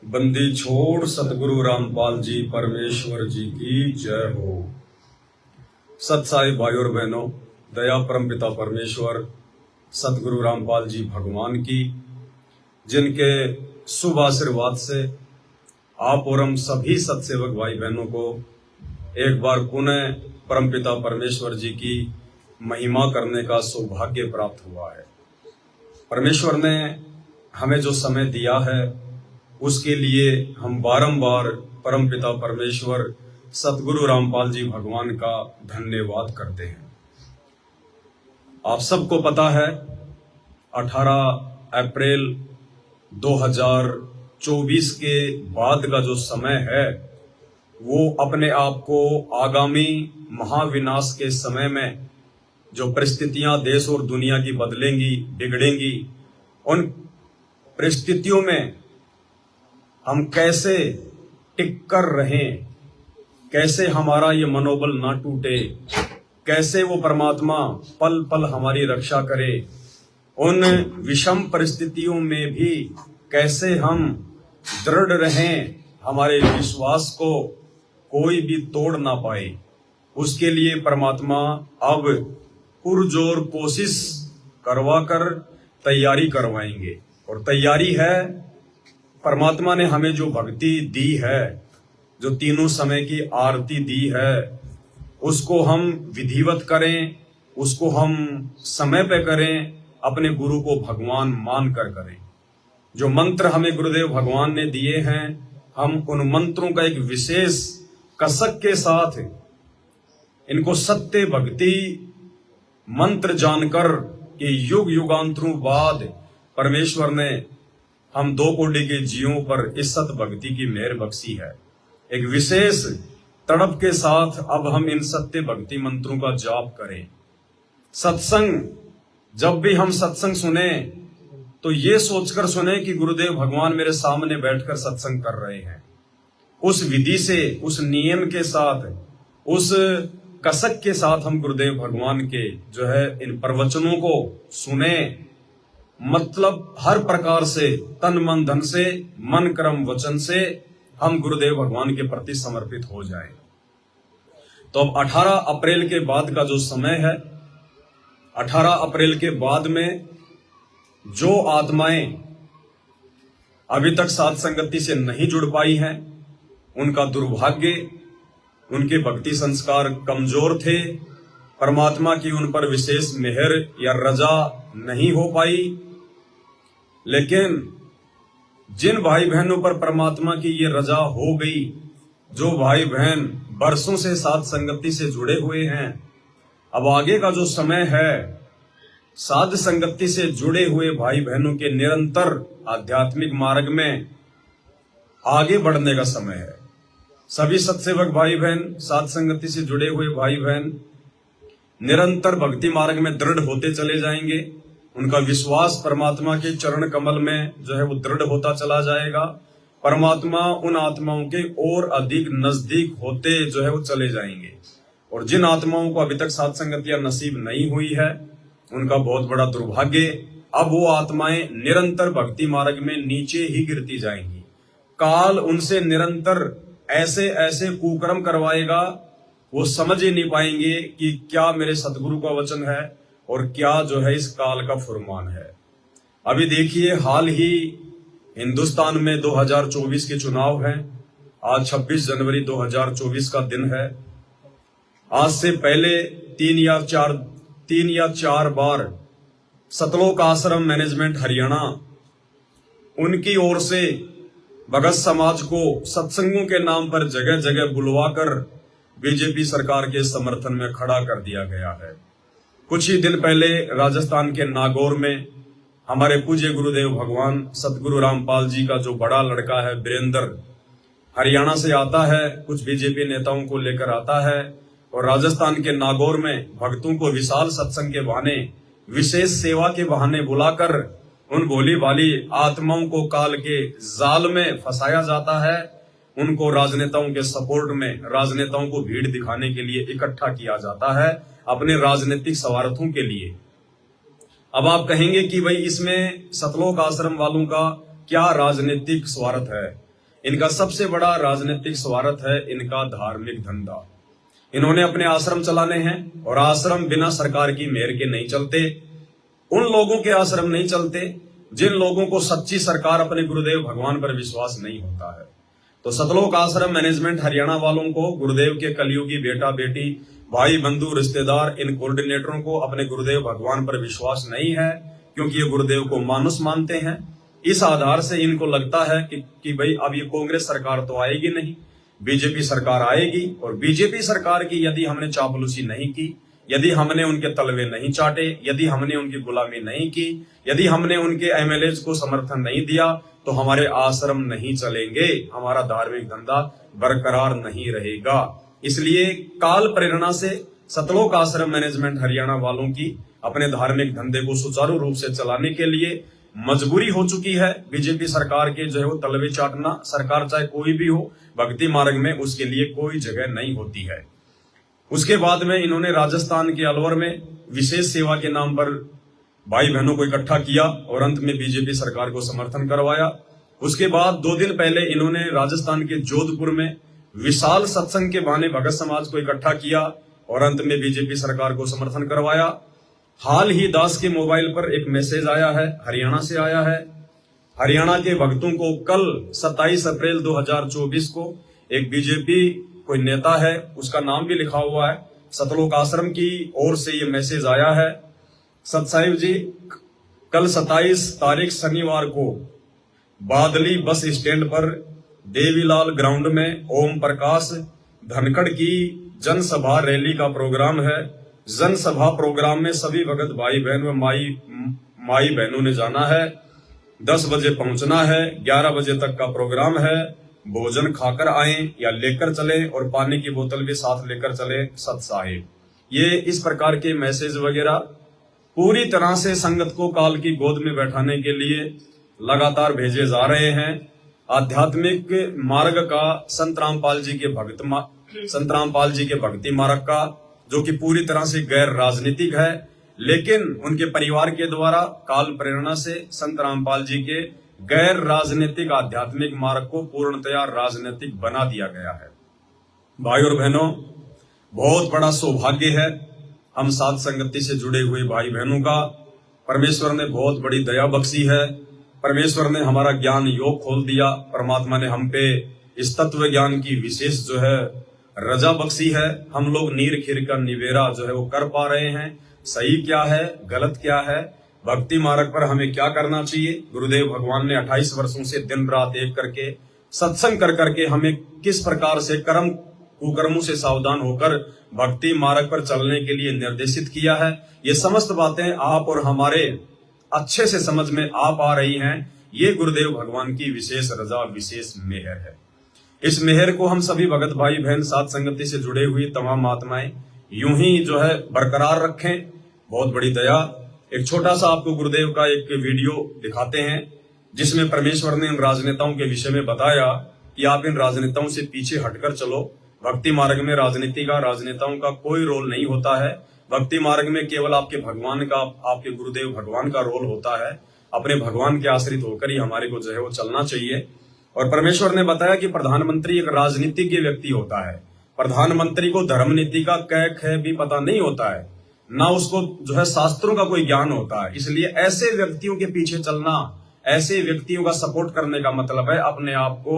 बंदी छोड़ सतगुरु रामपाल जी परमेश्वर जी की जय हो। सत्साई भाई और बहनों, दया परम पिता परमेश्वर सतगुरु रामपाल जी भगवान की, जिनके शुभ आशीर्वाद से आप और हम सभी सत्सेवक भाई बहनों को एक बार पुनः परम पिता परमेश्वर जी की महिमा करने का सौभाग्य प्राप्त हुआ है। परमेश्वर ने हमें जो समय दिया है उसके लिए हम बारंबार परम पिता परमेश्वर सतगुरु रामपाल जी भगवान का धन्यवाद करते हैं। आप सबको पता है 18 अप्रैल 2024 के बाद का जो समय है वो अपने आप को आगामी महाविनाश के समय में जो परिस्थितियां देश और दुनिया की बदलेंगी, बिगड़ेंगी, उन परिस्थितियों में हम कैसे टिक कर रहें, कैसे हमारा ये मनोबल ना टूटे, कैसे वो परमात्मा पल पल हमारी रक्षा करे, उन विषम परिस्थितियों में भी कैसे हम दृढ़ रहें, हमारे विश्वास को कोई भी तोड़ ना पाए, उसके लिए परमात्मा अब पुरजोर कोशिश करवाकर तैयारी करवाएंगे। और तैयारी है, परमात्मा ने हमें जो भक्ति दी है, जो तीनों समय की आरती दी है, उसको हम विधिवत करें, उसको हम समय पे करें, अपने गुरु को भगवान मान कर करें। जो मंत्र हमें गुरुदेव भगवान ने दिए हैं, हम उन मंत्रों का एक विशेष कसक के साथ इनको सत्य भक्ति मंत्र जानकर कि युग युगांतरों बाद परमेश्वर ने हम दो कोटि के जीवों पर इस सत भक्ति की मेहर बख्शी है। एक विशेष तड़प के साथ अब हम इन सत्य भक्ति मंत्रों का जाप करें। सत्संग, जब भी हम सत्संग सुने तो ये सोचकर सुने कि गुरुदेव भगवान मेरे सामने बैठकर सत्संग कर रहे हैं। उस विधि से, उस नियम के साथ, उस कसक के साथ हम गुरुदेव भगवान के जो है इन प्रवचनों को सुने, मतलब हर प्रकार से तन मन धन से, मन कर्म वचन से हम गुरुदेव भगवान के प्रति समर्पित हो जाएं। तो अब 18 अप्रैल के बाद का जो समय है, 18 अप्रैल के बाद में जो आत्माएं अभी तक साध संगति से नहीं जुड़ पाई हैं, उनका दुर्भाग्य, उनके भक्ति संस्कार कमजोर थे, परमात्मा की उन पर विशेष मेहर या रजा नहीं हो पाई। लेकिन जिन भाई बहनों पर परमात्मा की ये रजा हो गई, जो भाई बहन बरसों से साध संगति से जुड़े हुए हैं, अब आगे का जो समय है साध संगति से जुड़े हुए भाई बहनों के निरंतर आध्यात्मिक मार्ग में आगे बढ़ने का समय है। सभी सत्सेवक भाई बहन, साध संगति से जुड़े हुए भाई बहन निरंतर भक्ति मार्ग में दृढ़ होते चले जाएंगे। उनका विश्वास परमात्मा के चरण कमल में जो है वो दृढ़ होता चला जाएगा। परमात्मा उन आत्माओं के और अधिक नजदीक होते जो है वो चले जाएंगे। और जिन आत्माओं को अभी तक साध संगतियां नसीब नहीं हुई है, उनका बहुत बड़ा दुर्भाग्य, अब वो आत्माएं निरंतर भक्ति मार्ग में नीचे ही गिरती जाएंगी। काल उनसे निरंतर ऐसे ऐसे कुकर्म करवाएगा, वो समझ ही नहीं पाएंगे कि क्या मेरे सतगुरु का वचन है और क्या जो है इस काल का फुरमान है। अभी देखिए, हाल ही हिंदुस्तान में 2024 के चुनाव हैं। आज 26 जनवरी 2024 का दिन है। आज से पहले तीन या चार बार सतलोक आश्रम मैनेजमेंट हरियाणा, उनकी ओर से भगत समाज को सत्संगों के नाम पर जगह जगह बुलवाकर बीजेपी सरकार के समर्थन में खड़ा कर दिया गया है। कुछ ही दिन पहले राजस्थान के नागौर में हमारे पूज्य गुरुदेव भगवान सतगुरु रामपाल जी का जो बड़ा लड़का है वीरेंद्र, हरियाणा से आता है, कुछ बीजेपी नेताओं को लेकर आता है और राजस्थान के नागौर में भक्तों को विशाल सत्संग के बहाने, विशेष सेवा के बहाने बुलाकर उन भोली भाली आत्माओं को काल के जाल में फंसाया जाता है। उनको राजनेताओं के सपोर्ट में, राजनेताओं को भीड़ दिखाने के लिए इकट्ठा किया जाता है अपने राजनीतिक स्वार्थों के लिए। अब आप कहेंगे कि भाई इसमें सतलोक आश्रम वालों का क्या राजनीतिक स्वार्थ है? इनका सबसे बड़ा राजनीतिक स्वार्थ है इनका धार्मिक धंधा। इन्होंने अपने आश्रम चलाने हैं और आश्रम बिना सरकार की मेहर के नहीं चलते। उन लोगों के आश्रम नहीं चलते जिन लोगों को सच्ची सरकार अपने गुरुदेव भगवान पर विश्वास नहीं होता है। तो सतलोक आश्रम मैनेजमेंट हरियाणा वालों को गुरुदेव के कलयुगी बेटा बेटी भाई बंधु रिश्तेदार इन कोऑर्डिनेटरों को अपने गुरुदेव भगवान पर विश्वास नहीं है, क्योंकि ये गुरुदेव को मानुस मानते हैं। इस आधार से इनको लगता है कि भाई अब ये कांग्रेस सरकार तो आएगी नहीं, बीजेपी सरकार आएगी, और बीजेपी सरकार की यदि हमने चापलूसी नहीं की, यदि हमने उनके तलवे नहीं चाटे, यदि हमने उनकी गुलामी नहीं की, यदि हमने उनके एमएलएज को समर्थन नहीं दिया, तो हमारे आश्रम नहीं चलेंगे, हमारा धार्मिक धंधा बरकरार नहीं रहेगा। इसलिए काल प्रेरणा से सतलोक आश्रम मैनेजमेंट हरियाणा वालों की अपने धार्मिक धंधे को सुचारू रूप से चलाने के लिए मजबूरी हो चुकी है। बीजेपी सरकार के जो है वो तलवे चाटना, सरकार चाहे कोई भी हो, भक्ति मार्ग में उसके लिए कोई जगह नहीं होती है। उसके बाद में इन्होंने राजस्थान के अलवर में विशेष सेवा के नाम पर भाई बहनों को इकट्ठा किया और अंत में बीजेपी सरकार को समर्थन करवाया। उसके बाद 2 दिन पहले इन्होंने राजस्थान के जोधपुर में विशाल सत्संग के बहाने भगत समाज को इकट्ठा किया और अंत में बीजेपी सरकार को समर्थन करवाया। हाल ही दास के मोबाइल पर एक मैसेज आया है, हरियाणा से आया है। हरियाणा के भक्तों को कल 27 अप्रैल 2024 को एक बीजेपी कोई नेता है, उसका नाम भी लिखा हुआ है, सतलोक आश्रम की ओर से ये मैसेज आया है। सतसाहिब जी, कल 27 तारीख शनिवार को बादली बस स्टैंड पर देवीलाल ग्राउंड में ओम प्रकाश धनखड़ की जनसभा रैली का प्रोग्राम है। जनसभा प्रोग्राम में सभी भगत भाई बहन व माई बहनों ने जाना है। 10 बजे पहुंचना है, 11 बजे तक का प्रोग्राम है। भोजन खाकर आए या लेकर चले और पानी की बोतल भी साथ लेकर चले सत साहिब। ये इस प्रकार के मैसेज वगैरह पूरी तरह से संगत को काल की गोद में बैठाने के लिए लगातार भेजे जा रहे हैं। आध्यात्मिक मार्ग का संत रामपाल जी के भक्ति मार्ग का, जो कि पूरी तरह से गैर राजनीतिक है, लेकिन उनके परिवार के द्वारा काल प्रेरणा से संत रामपाल जी के गैर राजनीतिक आध्यात्मिक मार्ग को पूर्णतया राजनीतिक बना दिया गया है। भाई और बहनों, बहुत बड़ा सौभाग्य है हम साध संगति से जुड़े हुए भाई बहनों का। परमेश्वर ने बहुत बड़ी दया बख्शी है। परमेश्वर ने हमारा ज्ञान योग खोल दिया। परमात्मा ने हम पे इस तत्व ज्ञान की विशेष जो है रजा बख्शी है। हम लोग नीर खीर का निवेरा जो है वो कर पा रहे हैं। सही क्या है, गलत क्या है, भक्ति मार्ग पर हमें क्या करना चाहिए। गुरुदेव भगवान ने 28 वर्षों से दिन रात एक करके सत्संग कर करके हमें किस प्रकार से कर्म कुकर्मों से सावधान होकर भक्ति मार्ग पर चलने के लिए निर्देशित किया है। ये समस्त बातें आप और हमारे अच्छे से समझ में आ पा रही हैं। ये गुरुदेव भगवान की विशेष रजा, विशेष मेहर है। इस मेहर को हम सभी भगत भाई बहन साथ संगति से जुड़े हुए तमाम आत्माएं यूं ही जो है बरकरार रखें। बहुत बड़ी दया। एक छोटा सा आपको गुरुदेव का एक वीडियो दिखाते हैं, जिसमें परमेश्वर ने इन राजनेताओं के विषय में बताया कि आप इन राजनेताओं से पीछे हटकर चलो। भक्ति मार्ग में राजनीति का, राजनेताओं का कोई रोल नहीं होता है। भक्ति मार्ग में केवल आपके भगवान का, आपके गुरुदेव भगवान का रोल होता है। अपने भगवान के आश्रित होकर ही हमारे को जो है वो चलना चाहिए। और परमेश्वर ने बताया कि प्रधानमंत्री एक राजनीतिज्ञ व्यक्ति होता है। प्रधानमंत्री को धर्म नीति का कै ख भी पता नहीं होता है, ना उसको जो है शास्त्रों का कोई ज्ञान होता है। इसलिए ऐसे व्यक्तियों के पीछे चलना, ऐसे व्यक्तियों का सपोर्ट करने का मतलब है अपने आप को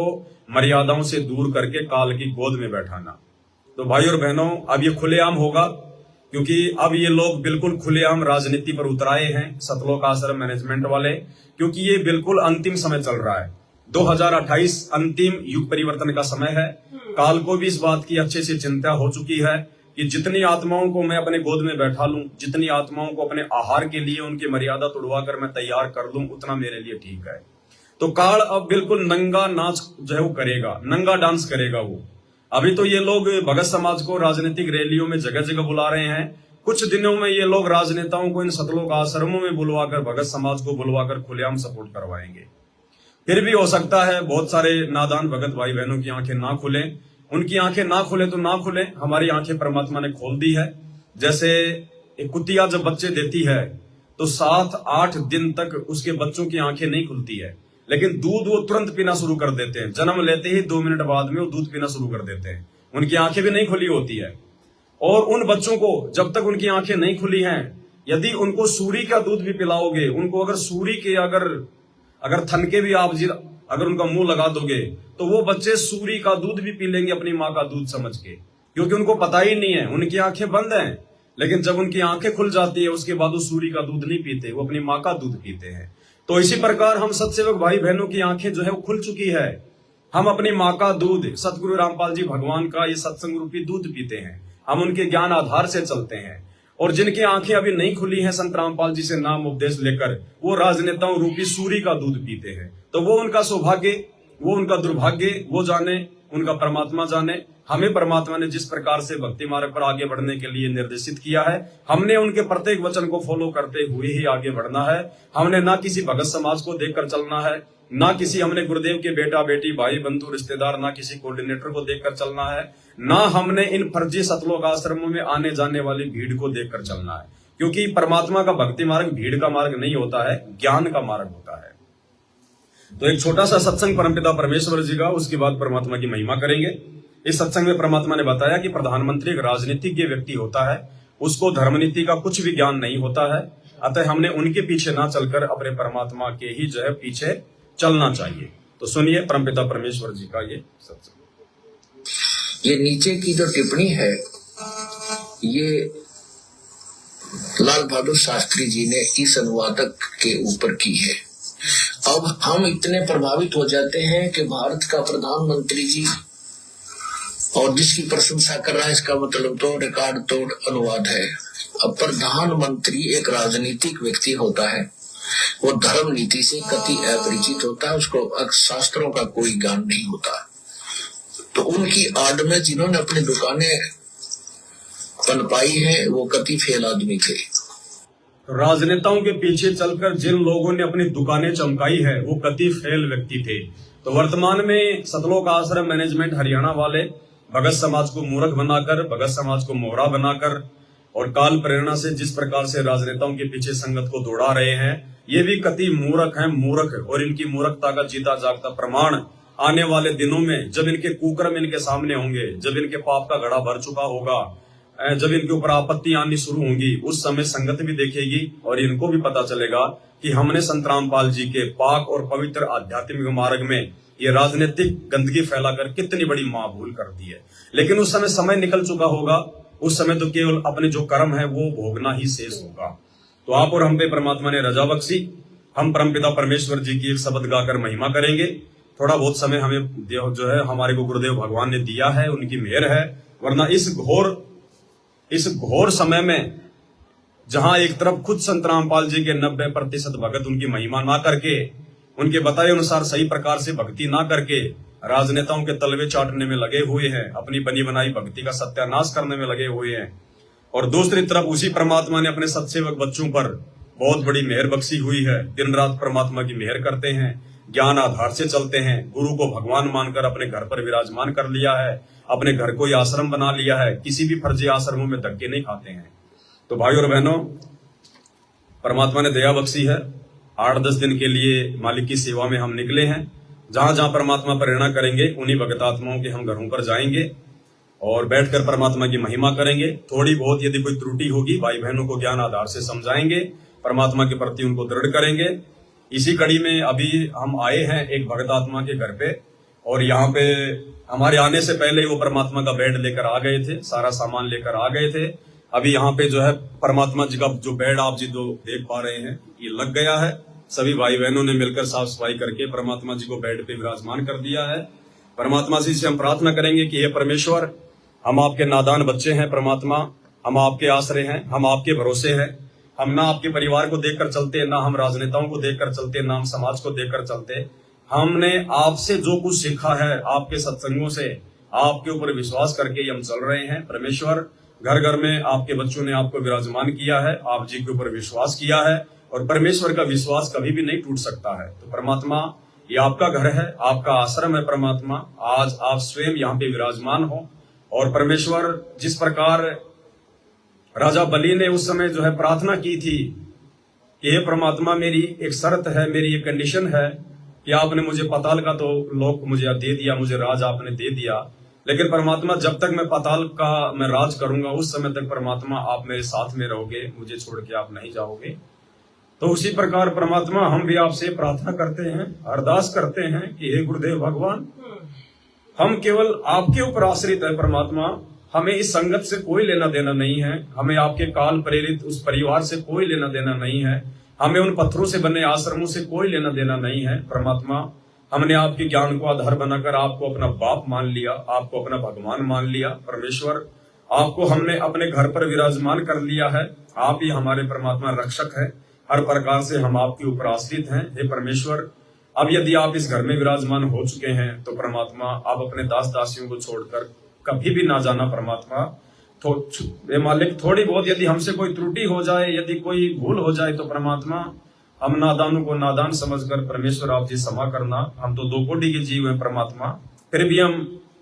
मर्यादाओं से दूर करके काल की गोद में बैठाना। तो भाई और बहनों, अब ये खुलेआम होगा, क्योंकि अब ये लोग बिल्कुल खुलेआम राजनीति पर उतराए हैं, सतलोक आश्रम मैनेजमेंट वाले, क्योंकि ये बिल्कुल अंतिम समय चल रहा है। 2028 अंतिम युग परिवर्तन का समय है। काल को भी इस बात की अच्छे से चिंता हो चुकी है कि जितनी आत्माओं को मैं अपने गोद में बैठा लूं, जितनी आत्माओं को अपने आहार के लिए उनकी मर्यादा तोड़वा कर मैं तैयार कर लूं, उतना मेरे लिए ठीक है। तो काल अब बिल्कुल नंगा नाच जो है वो करेगा, नंगा डांस करेगा वो। अभी तो ये लोग भगत समाज को राजनीतिक रैलियों में जगह जगह बुला रहे हैं। कुछ दिनों में ये लोग राजनेताओं को इन सतलोक आश्रमों में बुलवाकर, भगत समाज को बुलवाकर खुलेआम सपोर्ट करवाएंगे। फिर भी हो सकता है बहुत सारे नादान भगत भाई बहनों की आंखें ना खुले। उनकी आंखें ना खुले तो ना खुले, हमारी आंखें परमात्मा ने खोल दी है। जैसे एक कुतिया जब बच्चे देती है तो 7-8 दिन तक उसके बच्चों की आंखें नहीं खुलती है। लेकिन दूध वो तुरंत पीना शुरू कर देते हैं। जन्म लेते ही 2 मिनट बाद में वो दूध पीना शुरू कर देते हैं। उनकी आंखें भी नहीं खुली होती है। और उन बच्चों को जब तक उनकी आंखें नहीं खुली हैं, यदि उनको सूरी का दूध भी पिलाओगे, उनको अगर सूरी के अगर थनके भी आप अगर उनका मुंह लगा दोगे, तो वो बच्चे सूरी का दूध भी पी लेंगे अपनी माँ का दूध समझ के, क्योंकि उनको पता ही नहीं है, उनकी आंखें बंद हैं। लेकिन जब उनकी आंखें खुल जाती है, उसके बाद वो सूरी का दूध नहीं पीते, वो अपनी माँ का दूध पीते हैं। तो इसी प्रकार हम सत्सेवक भाई बहनों की आंखें जो है वो खुल चुकी है। हम अपनी माँ का दूध, सतगुरु रामपाल जी भगवान का ये सत्संग रूपी दूध पीते हैं। हम उनके ज्ञान आधार से चलते हैं। और जिनकी आंखें अभी नहीं खुली हैं संत रामपाल जी से नाम उपदेश लेकर, वो राजनेताओं रूपी सूरी का दूध पीते हैं। तो वो उनका सौभाग्य, वो उनका दुर्भाग्य, वो जाने, उनका परमात्मा जाने। हमें परमात्मा ने जिस प्रकार से भक्ति मार्ग पर आगे बढ़ने के लिए निर्देशित किया है, हमने उनके प्रत्येक वचन को फॉलो करते हुए ही आगे बढ़ना है। हमने ना किसी भगत समाज को देखकर चलना है, ना किसी हमने गुरुदेव के बेटा बेटी भाई बंधु रिश्तेदार, ना किसी कोऑर्डिनेटर को देखकर चलना है, ना हमने इन फर्जी सतलोक आश्रमों में आने जाने वाली भीड़ को देखकर चलना है। क्योंकि परमात्मा का भक्ति मार्ग भीड़ का मार्ग नहीं होता है, ज्ञान का मार्ग होता है। तो एक छोटा सा सत्संग परमपिता परमेश्वर जी का, उसके बाद परमात्मा की महिमा करेंगे। इस सत्संग में परमात्मा ने बताया कि प्रधानमंत्री एक राजनीतिज्ञ व्यक्ति होता है, उसको धर्मनीति का कुछ भी ज्ञान नहीं होता है। अतः हमने उनके पीछे ना चलकर अपने परमात्मा के ही जो है पीछे चलना चाहिए। तो सुनिए परमपिता परमेश्वर जी का ये सत्संग। ये नीचे की जो टिप्पणी है, ये लाल बहादुर शास्त्री जी ने इस अनुवादक के ऊपर की है। अब हम इतने प्रभावित हो जाते हैं कि भारत का प्रधानमंत्री जी और जिसकी प्रशंसा कर रहा है, इसका मतलब तो रिकॉर्ड तोड़ अनुवाद है। अब प्रधानमंत्री एक राजनीतिक व्यक्ति होता है, वो धर्म नीति से कति अपरिचित होता है, उसको शास्त्रों का कोई ज्ञान नहीं होता। तो उनकी आड़ में जिन्होंने अपनी दुकानें पनपाई है, वो कति फेल आदमी थे। राजनेताओं के पीछे चलकर जिन लोगों ने अपनी दुकानें चमकाई है, वो कति फेल व्यक्ति थे। तो वर्तमान में सतलोक आश्रम मैनेजमेंट हरियाणा वाले भगत समाज को मूर्ख बनाकर, भगत समाज को मोहरा बनाकर और काल प्रेरणा से जिस प्रकार से राजनेताओं के पीछे संगत को दौड़ा रहे हैं, ये भी कति मूर्ख हैं, मूर्ख। और इनकी मूर्खता का जीता जागता प्रमाण आने वाले दिनों में, जब इनके कुकर्म इनके सामने होंगे, जब इनके पाप का घड़ा भर चुका होगा, जब इनके ऊपर आपत्ति आनी शुरू होंगी, उस समय संगत भी देखेगी और इनको भी पता चलेगा कि हमने संत रामपाल जी के पाक और पवित्र आध्यात्मिक मार्ग में ये राजनीतिक गंदगी फैलाकर कितनी बड़ी महाभूल कर दी है। लेकिन उस समय निकल चुका होगा, उस समय तो केवल अपने जो कर्म है वो भोगना ही शेष होगा। तो आप और हम पे परमात्मा ने रजा बख्शी। हम परमपिता परमेश्वर जी की एक शब्द गाकर महिमा करेंगे। थोड़ा बहुत समय हमें जो है हमारे को गुरुदेव भगवान ने दिया है, उनकी मेहर है। वरना इस घोर समय में जहां एक तरफ खुद संत रामपाल जी के 90% भगत उनकी महिमा ना करके, उनके बताए अनुसार सही प्रकार से भक्ति ना करके राजनेताओं के तलवे चाटने में लगे हुए हैं, अपनी बनी बनाई भक्ति का सत्यानाश करने में लगे हुए हैं, और दूसरी तरफ उसी परमात्मा ने अपने सत्सेवक बच्चों पर बहुत बड़ी मेहर बख्शी हुई है। दिन रात परमात्मा की मेहर करते हैं, ज्ञान आधार से चलते हैं, गुरु को भगवान मानकर अपने घर पर विराजमान कर लिया है, अपने घर को ही आश्रम बना लिया है, किसी भी फर्जी आश्रमों में धक्के नहीं खाते हैं। तो भाई और बहनों, परमात्मा ने दया बख्शी है। 8-10 दिन के लिए मालिक की सेवा में हम निकले हैं। जहां जहां परमात्मा प्रेरणा करेंगे, उन्हीं भगत आत्माओं के हम घरों पर जाएंगे और बैठकर परमात्मा की महिमा करेंगे। थोड़ी बहुत यदि कोई त्रुटि होगी, भाई बहनों को ज्ञान आधार से समझाएंगे, परमात्मा के प्रति उनको दृढ़ करेंगे। इसी कड़ी में अभी हम आए हैं एक भगत आत्मा के घर पे, और यहाँ पे हमारे आने से पहले वो परमात्मा का बेड लेकर आ गए थे, सारा सामान लेकर आ गए थे। अभी यहाँ पे जो है परमात्मा जी का जो बेड आप जी जो देख पा रहे हैं, ये लग गया है। सभी भाई बहनों ने मिलकर साफ सफाई करके परमात्मा जी को बेड पे विराजमान कर दिया है। परमात्मा जी से हम प्रार्थना करेंगे कि हे परमेश्वर, हम आपके नादान बच्चे हैं परमात्मा, हम आपके आश्रय हैं, हम आपके भरोसे हैं। हम ना आपके परिवार को देखकर चलते, ना हम राजनेताओं को देखकर चलते, ना हम समाज को देखकर चलते। हमने आपसे जो कुछ सीखा है, आपके सत्संगों से, आपके ऊपर विश्वास करके हम चल रहे हैं। परमेश्वर, घर घर में आपके बच्चों ने आपको विराजमान किया है, आप जी के ऊपर विश्वास किया है, और परमेश्वर का विश्वास कभी भी नहीं टूट सकता है। तो परमात्मा, ये आपका घर है, आपका आश्रम है परमात्मा। आज आप स्वयं यहाँ पे विराजमान हो। और परमेश्वर, जिस प्रकार राजा बलि ने उस समय जो है प्रार्थना की थी कि हे परमात्मा, मेरी एक शर्त है, मेरी एक कंडीशन है कि आपने मुझे पाताल का तो लोक मुझे दे दिया, मुझे राज आपने दे दिया, लेकिन परमात्मा जब तक मैं पाताल का मैं राज करूंगा उस समय तक परमात्मा आप मेरे साथ में रहोगे, मुझे छोड़ के आप नहीं जाओगे। तो उसी प्रकार परमात्मा हम भी आपसे प्रार्थना करते हैं, अरदास करते हैं कि हे गुरुदेव भगवान, हम केवल आपके ऊपर आश्रित है परमात्मा, हमें इस संगत से कोई लेना देना नहीं है, हमें आपके काल प्रेरित उस परिवार से कोई लेना देना नहीं है, हमें उन पत्थरों से बने आश्रमों से कोई लेना देना नहीं है। परमात्मा, हमने आपके ज्ञान को आधार बनाकर आपको अपना बाप मान लिया, आपको अपना भगवान मान लिया। परमेश्वर, आपको हमने अपने घर पर विराजमान कर लिया है, आप ही हमारे परमात्मा रक्षक है, हर प्रकार से हम आपके ऊपर आश्रित हैं। हे परमेश्वर, अब यदि आप इस घर में विराजमान हो चुके हैं तो परमात्मा आप अपने दास दासियों को छोड़कर कभी भी ना जाना। परमात्मा मालिक, थोड़ी बहुत यदि हमसे कोई त्रुटि हो जाए, यदि कोई भूल हो जाए तो परमात्मा हम नादानों को नादान समझकर परमेश्वर आप जी क्षमा करना। हम तो दो कोटि के जीव हैं परमात्मा, फिर भी हम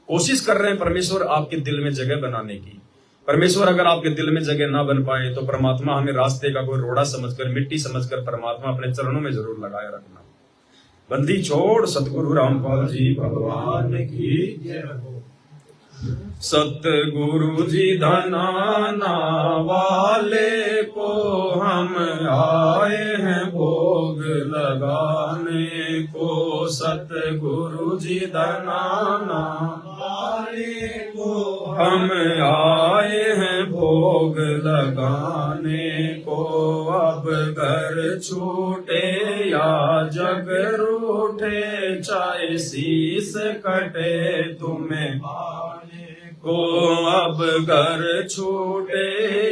कोशिश कर रहे हैं परमेश्वर आपके दिल में जगह बनाने की। परमेश्वर, अगर आपके दिल में जगह ना बन पाए तो परमात्मा हमें रास्ते का कोई रोड़ा समझकर, मिट्टी समझकर परमात्मा अपने चरणों में जरूर लगाए रखना। बंदी छोड़ सतगुरु रामपाल जी भगवान की जय हो। सतगुरु जी धनाना वाले को हम आए हैं भोग लगाने को, सतगुरु जी धनाना वाले को हम आए हैं भोग लगाने को। अब घर छूटे या जग रूठे, चाहे शीस कटे तुम्हें को, अब घर छूटे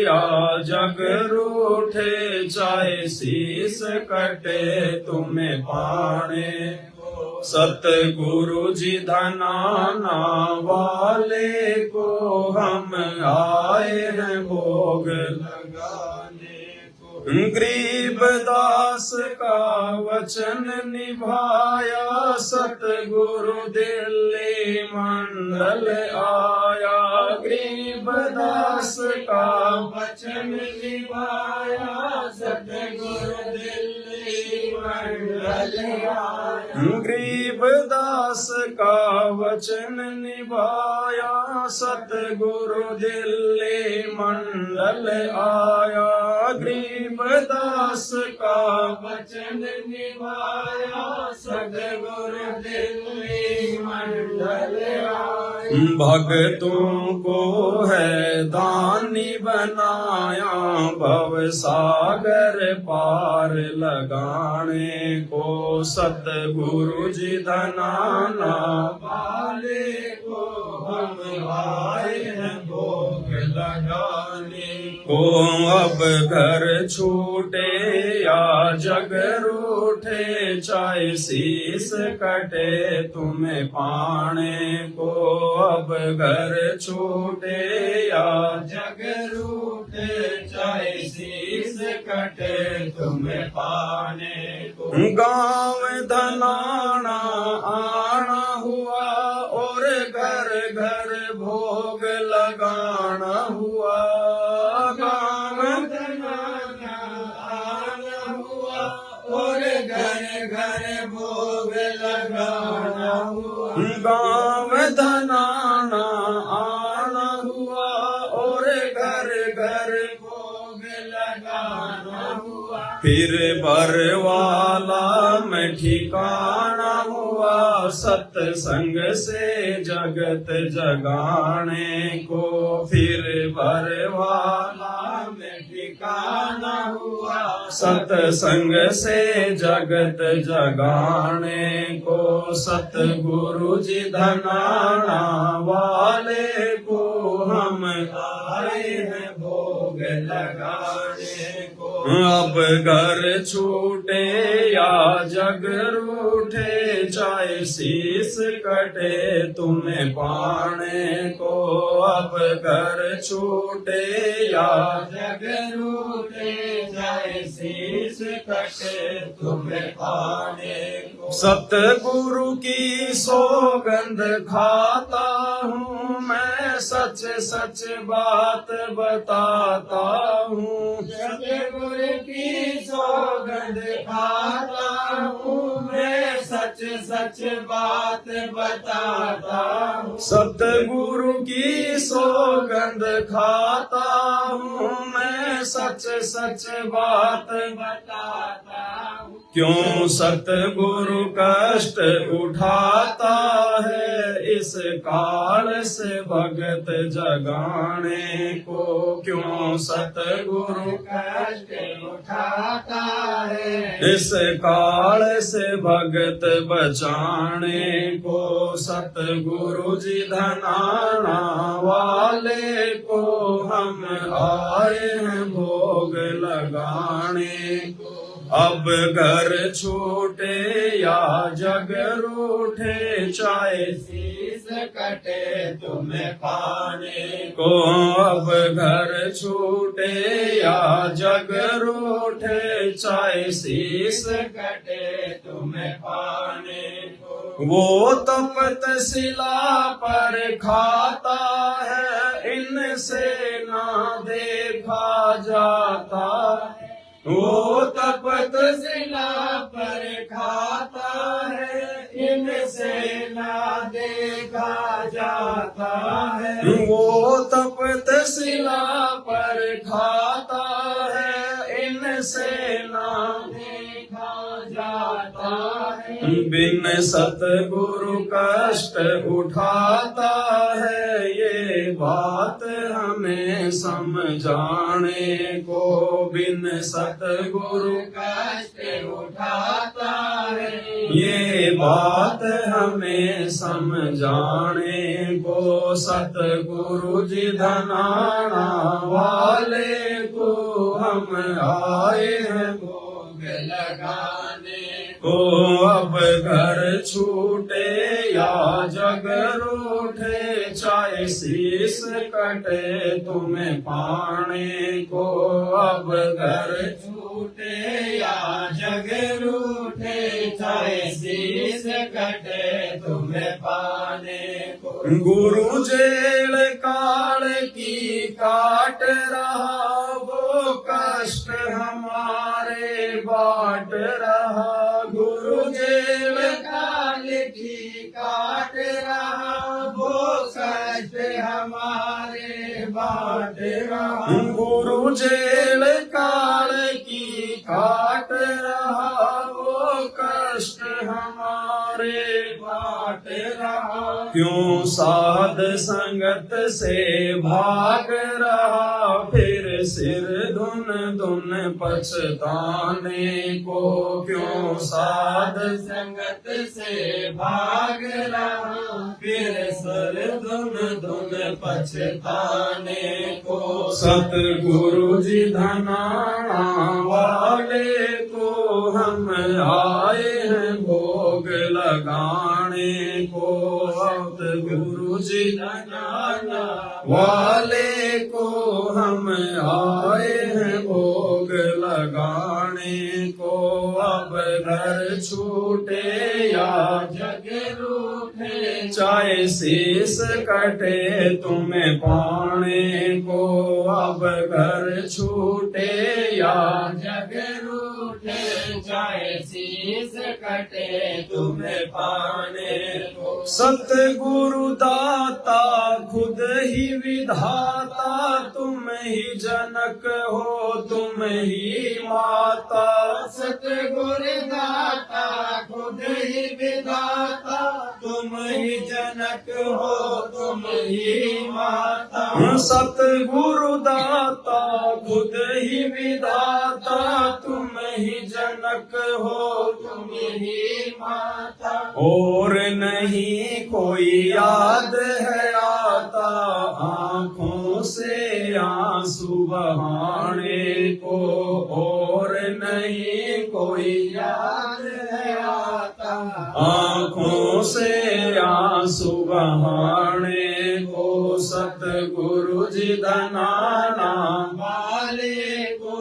या जग रूठे, चाहे शीस कटे तुम्हें पाने को। सतगुरु जी धनाना वाले को हम आए हैं भोग लगाने को। गरीब दास का वचन निभाया, सतगुरु दिल्ली मंडल आया। गरीब दास का वचन निभाया, सतगुरु दिल्ली मंडल आया। गरीब दास का वचन निभाया, सतगुरु दिल्ली मंडल आया। गरीब दास का वचन निभाया, सतगुरु दिल्ली मंडल आया। भक्तों को है दानी बनाया, भव सागर पार लगाने को। सतगुरु जी धनाना वाले को हम आए हैं भोग लगाने को। अब घर छूटे या जग रूठे, चाहे शीस कटे तुम्हें पाने को। अब घर छूटे या जग रूठे, चाहे शीस कटे तुम्हें पाने को। गाँव धनाना आना हुआ और घर घर भोग लगाना हुआ। गाँव धनाना आना हुआ और घर घर भोग लगाना हुआ। गाँव धनाना आना हुआ और घर घर भोग लगाना हुआ। फिर बरवाला में ठिकाना हुआ, सत्संग से जगत जगाने को। फिर बरवाला में ठिकाना हुआ, सत्संग से जगत जगाने को। सतगुरु जी धनाना वाले को हम आए हैं भोग लगाने को। अब घर छूटे या जग रूठे, चाहे शीस कटे तुम्हें पाने को। अब घर छूटे या जग रूठे, चाहे शीस कटे तुम्हें पाने को। सतगुरु की सौगंध खाता हूँ मैं, सच सच बात बताता हूँ। सतगुरु की सौगंध खाता हूँ मैं, सच सच बात बताता हूँ। सतगुरु की सौगंध खाता हूँ मैं, सच सच बात बताता हूँ। क्यों सतगुरु कष्ट उठाता है, इस काल से भगत जगाने को। क्यों सतगुरु कष्ट उठाता है, इस काल से भगत बचाने को। सतगुरु जी धनाना वाले को हम आए हैं भोग लगाने को। अब घर छूटे या जग रूठे, चाहे शीश कटे तुम्हें पाने को। अब घर छूटे या जग रूठे, चाहे शीश कटे तुम्हें पाने को। वो तपत शिला पर खाता है, इनसे ना देखा जाता है। वो तपत शिला पर खाता है, इनसे ना देखा जाता है। वो तपत शिला पर खाता है, इनसे ना देखा जाता है। बिन सतगुरु कष्ट उठाता है, ये बात हमें समझाने को। बिन सतगुरु कष्ट उठाता है, ये बात हमें समझाने को। सतगुरु जी धनाना वाले को हम आए हैं भोग लगाने को। अब घर छूटे या जग रूठे, चाहे शीश कटे तुम्हें पाने को। अब घर छूटे या जग रूठे, चाहे शीश कटे तुम्हें पाने को। गुरु जेल काल की काट रहा, वो कष्ट हमारे बांट रहा। गुरु जेल काल की काट रहा, वो कष्ट हमारे बांट रहा। गुरु जेल काल की काट रहा, वो कष्ट हमारे बांट रहा। क्यों साध संगत से भाग रहा, फिर सिर धुन धुन पछताने को। क्यों साध संगत से भाग रहा, फिर सर धुन धुन पछताने को। सतगुरु जी धनाना वाले को हम आए हैं भोग लगाने को। सतगुरु जी धनाना वाले को हम आए हैं भोग लगाने को। अब घर छूटे या जग रूठे, चाहे शीश कटे तुम्हें पाने को। अब घर छूटे या जग रूठे, चाहे शीश कटे तुम्हें पाने को। सतगुरु दाता खुद ही विधाता, तुम ही जनक हो तुम ही माता। सतगुरु दाता खुद ही विधाता, तुम ही जनक हो तुम ही माता। सतगुरु दाता खुद ही विधाता, तुम ही जनक हो तुम ही माता। और नहीं कोई याद है आता, आँखों से आंसू बहाने को। और नहीं कोई याद है आता, आँखों से आंसू बहाने को। सतगुरु जी धनाना वाले को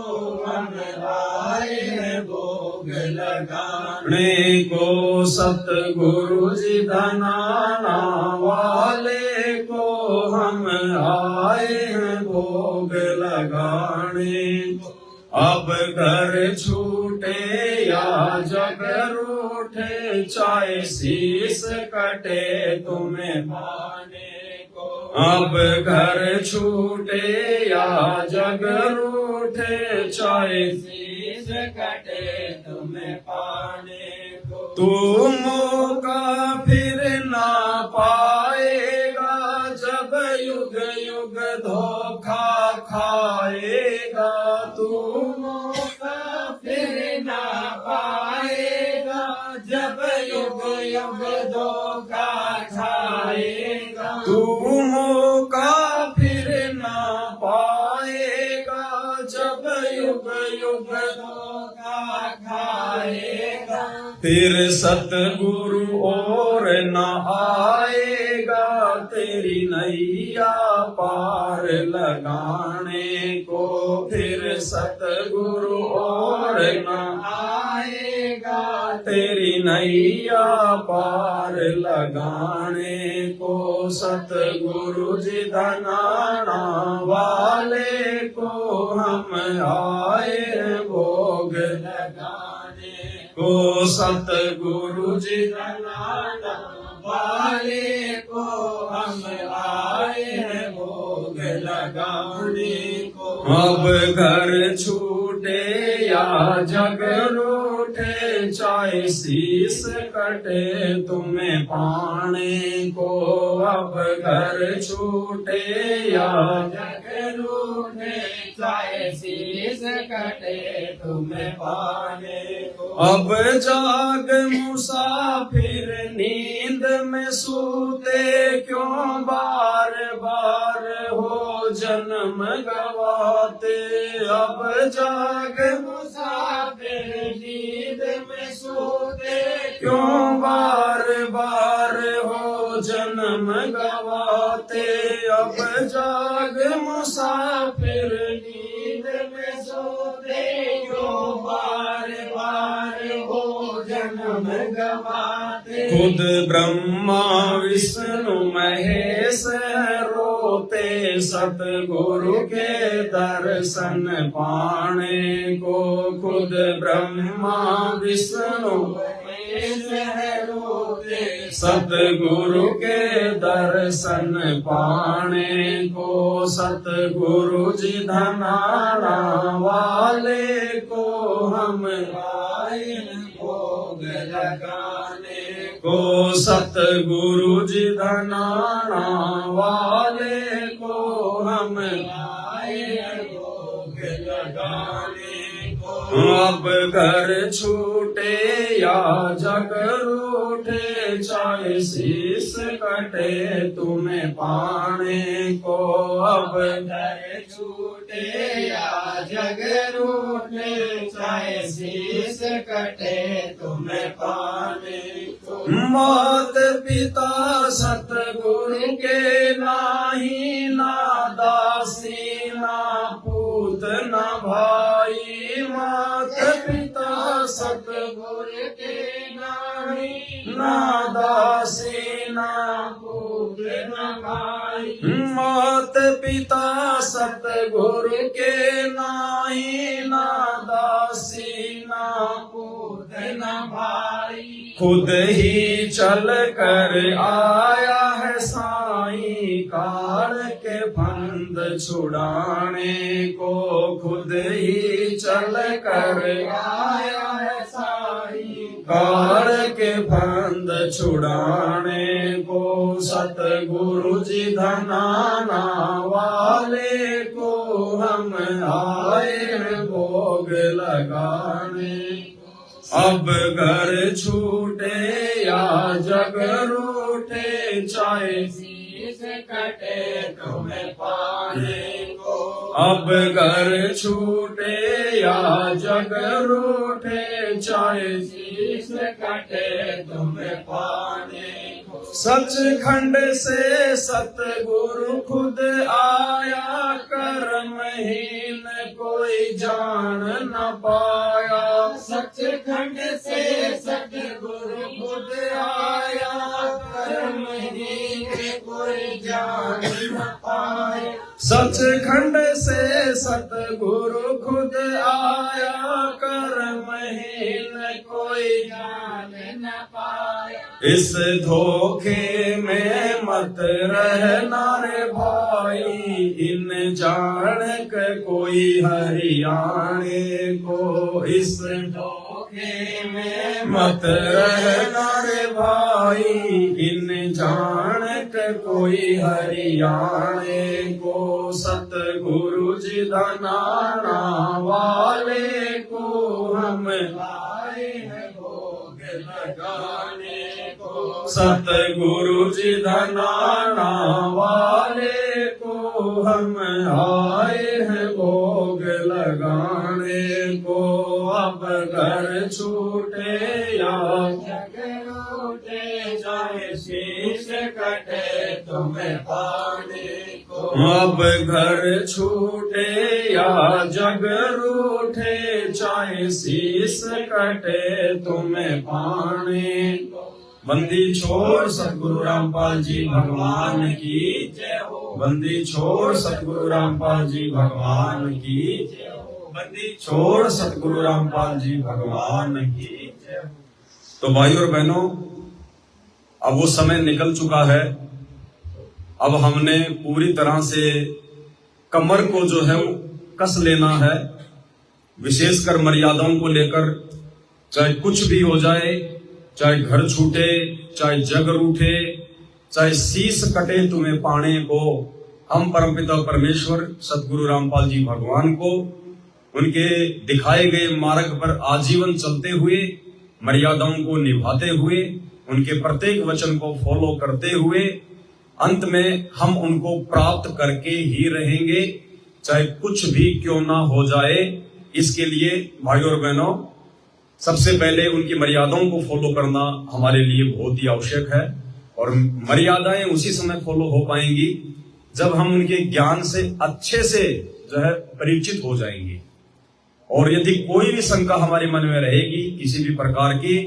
हम आए हैं भोग लगाने को। सतगुरु जी धनाना वाले को हम आए हैं भोग लगाने को। अब घर छूटे या जग रूठे, रूठे चाहे शीस कटे तुम्हें पाने को अब घर छूटे या जग रूठे चाहे शीश कटे तुम्हें पाने को तू मौका फिर ना पाएगा जब युग युग धोखा खाएगा तू मौका फिर ना पाएगा जब युग युग धोखा खाएगा तू मौका फिर ना पाएगा जब युग युग धोखा खाएगा फिर सतगुरु और न आएगा तेरी नैया पार लगाने को फिर सतगुरु और न आएगा तेरी नैया पार लगाने को सतगुरु जी धनाना वाले को हम आए भोग लगाने को सतगुरु जी धनाना वाले को हम आए हैं भोग लगाने को अब घर छूटे या जग रूठे चाहे शीस कटे तुम्हें पाने को अब घर छूटे या जग रूठे चाहे शीश कटे तुम्हें पाने को अब जाग मुसाफिर नींद में सूते क्यों बार बार हो जन्म गवाते अब जाग मुसाफिर नींद में सोते क्यों बार बार हो जन्म गवाते अब जाग मुसाफिर नींद में सोते क्यों बार बार हो जन्म गवाते खुद ब्रह्मा विष्णु महेश रोते सतगुरु के दर्शन पाने को खुद ब्रह्मा विष्णु महेश रोते सतगुरु के दर्शन पाने को सतगुरु जी धनाना वाले को हम आए भोग लगाने को सतगुरु जी धनाना वाले को हम आए भोग लगाने को अब घर छूटे या जग रूठे चाहे शीस कटे तुम्हें पाने को अब घर छूटे या जग रूठे चाहे शीश कटे तुम्हें पाने को मात पिता सतगुरु के नाही ना दासी ना पूत ना भाई मात पिता सतगुरु के नाही ना दासी ना पूत न भाई मात पिता सतगुरु के नाही ना दासी ना पूत न भाई खुद ही चल कर आया है साईं काल के फंद छुड़ाने को खुद ही चल कर आया है साईं काल के फंद छुड़ाने को सतगुरु जी धनाना वाले को हम आए भोग लगाने अब घर छूटे या जग रूठे चाहे शीश कटे तुम्हें पाने को अब घर छूटे या जग रूठे चाहे शीश कटे तुम्हें पाने को सचखंड से सतगुरु खुद आया कर्महीन कोई जान न पाया सचखंड से सतगुरु खुद आया कर्महीन कोई जान न पाया सचखंड से सतगुरु खुद आया, कर्महीन कोई जान न पाया। इस धोखे में मत रहना रे भाई, इन जान के कोई हरियाणे को। इस धोखे में मत रहना रे भाई, इन जान के कोई हरियाणे को। सतगुरु जी धनाना वाले को हम आए हैं भोग लगाने को। सतगुरु जी धनाना वाले को हम आए हैं भोग लगाने को। अब घर छूटे या जग रूठे चाहे शीश कटे तुम्हें पाने को। अब घर छूटे या जग रूठे, चाहे शीश कटे तुम्हें पाने को। बंदी छोड़ सतगुरु रामपाल जी भगवान की जय हो। बंदी छोड़ सतगुरु रामपाल जी भगवान की जय हो। बंदी छोड़ सतगुरु रामपाल जी भगवान की। जय हो। तो भाई और बहनों, अब वो समय निकल चुका है। अब हमने पूरी तरह से कमर को जो है वो कस लेना है, विशेषकर मर्यादाओं को लेकर। चाहे कुछ भी हो जाए, चाहे घर छूटे, चाहे जग रूठे, चाहे शीश कटे तुम्हें पाने को, हम परमपिता परमेश्वर सतगुरु रामपाल जी भगवान को उनके दिखाए गए मार्ग पर आजीवन चलते हुए, मर्यादाओं को निभाते हुए, उनके प्रत्येक वचन को फॉलो करते हुए अंत में हम उनको प्राप्त करके ही रहेंगे, चाहे कुछ भी क्यों ना हो जाए। इसके लिए भाइयों और बहनों, सबसे पहले उनकी मर्यादाओं को फॉलो करना हमारे लिए बहुत ही आवश्यक है। और मर्यादाएं उसी समय फॉलो हो पाएंगी जब हम उनके ज्ञान से अच्छे से जो है परिचित हो जाएंगे। और यदि कोई भी शंका हमारे मन में रहेगी किसी भी प्रकार की,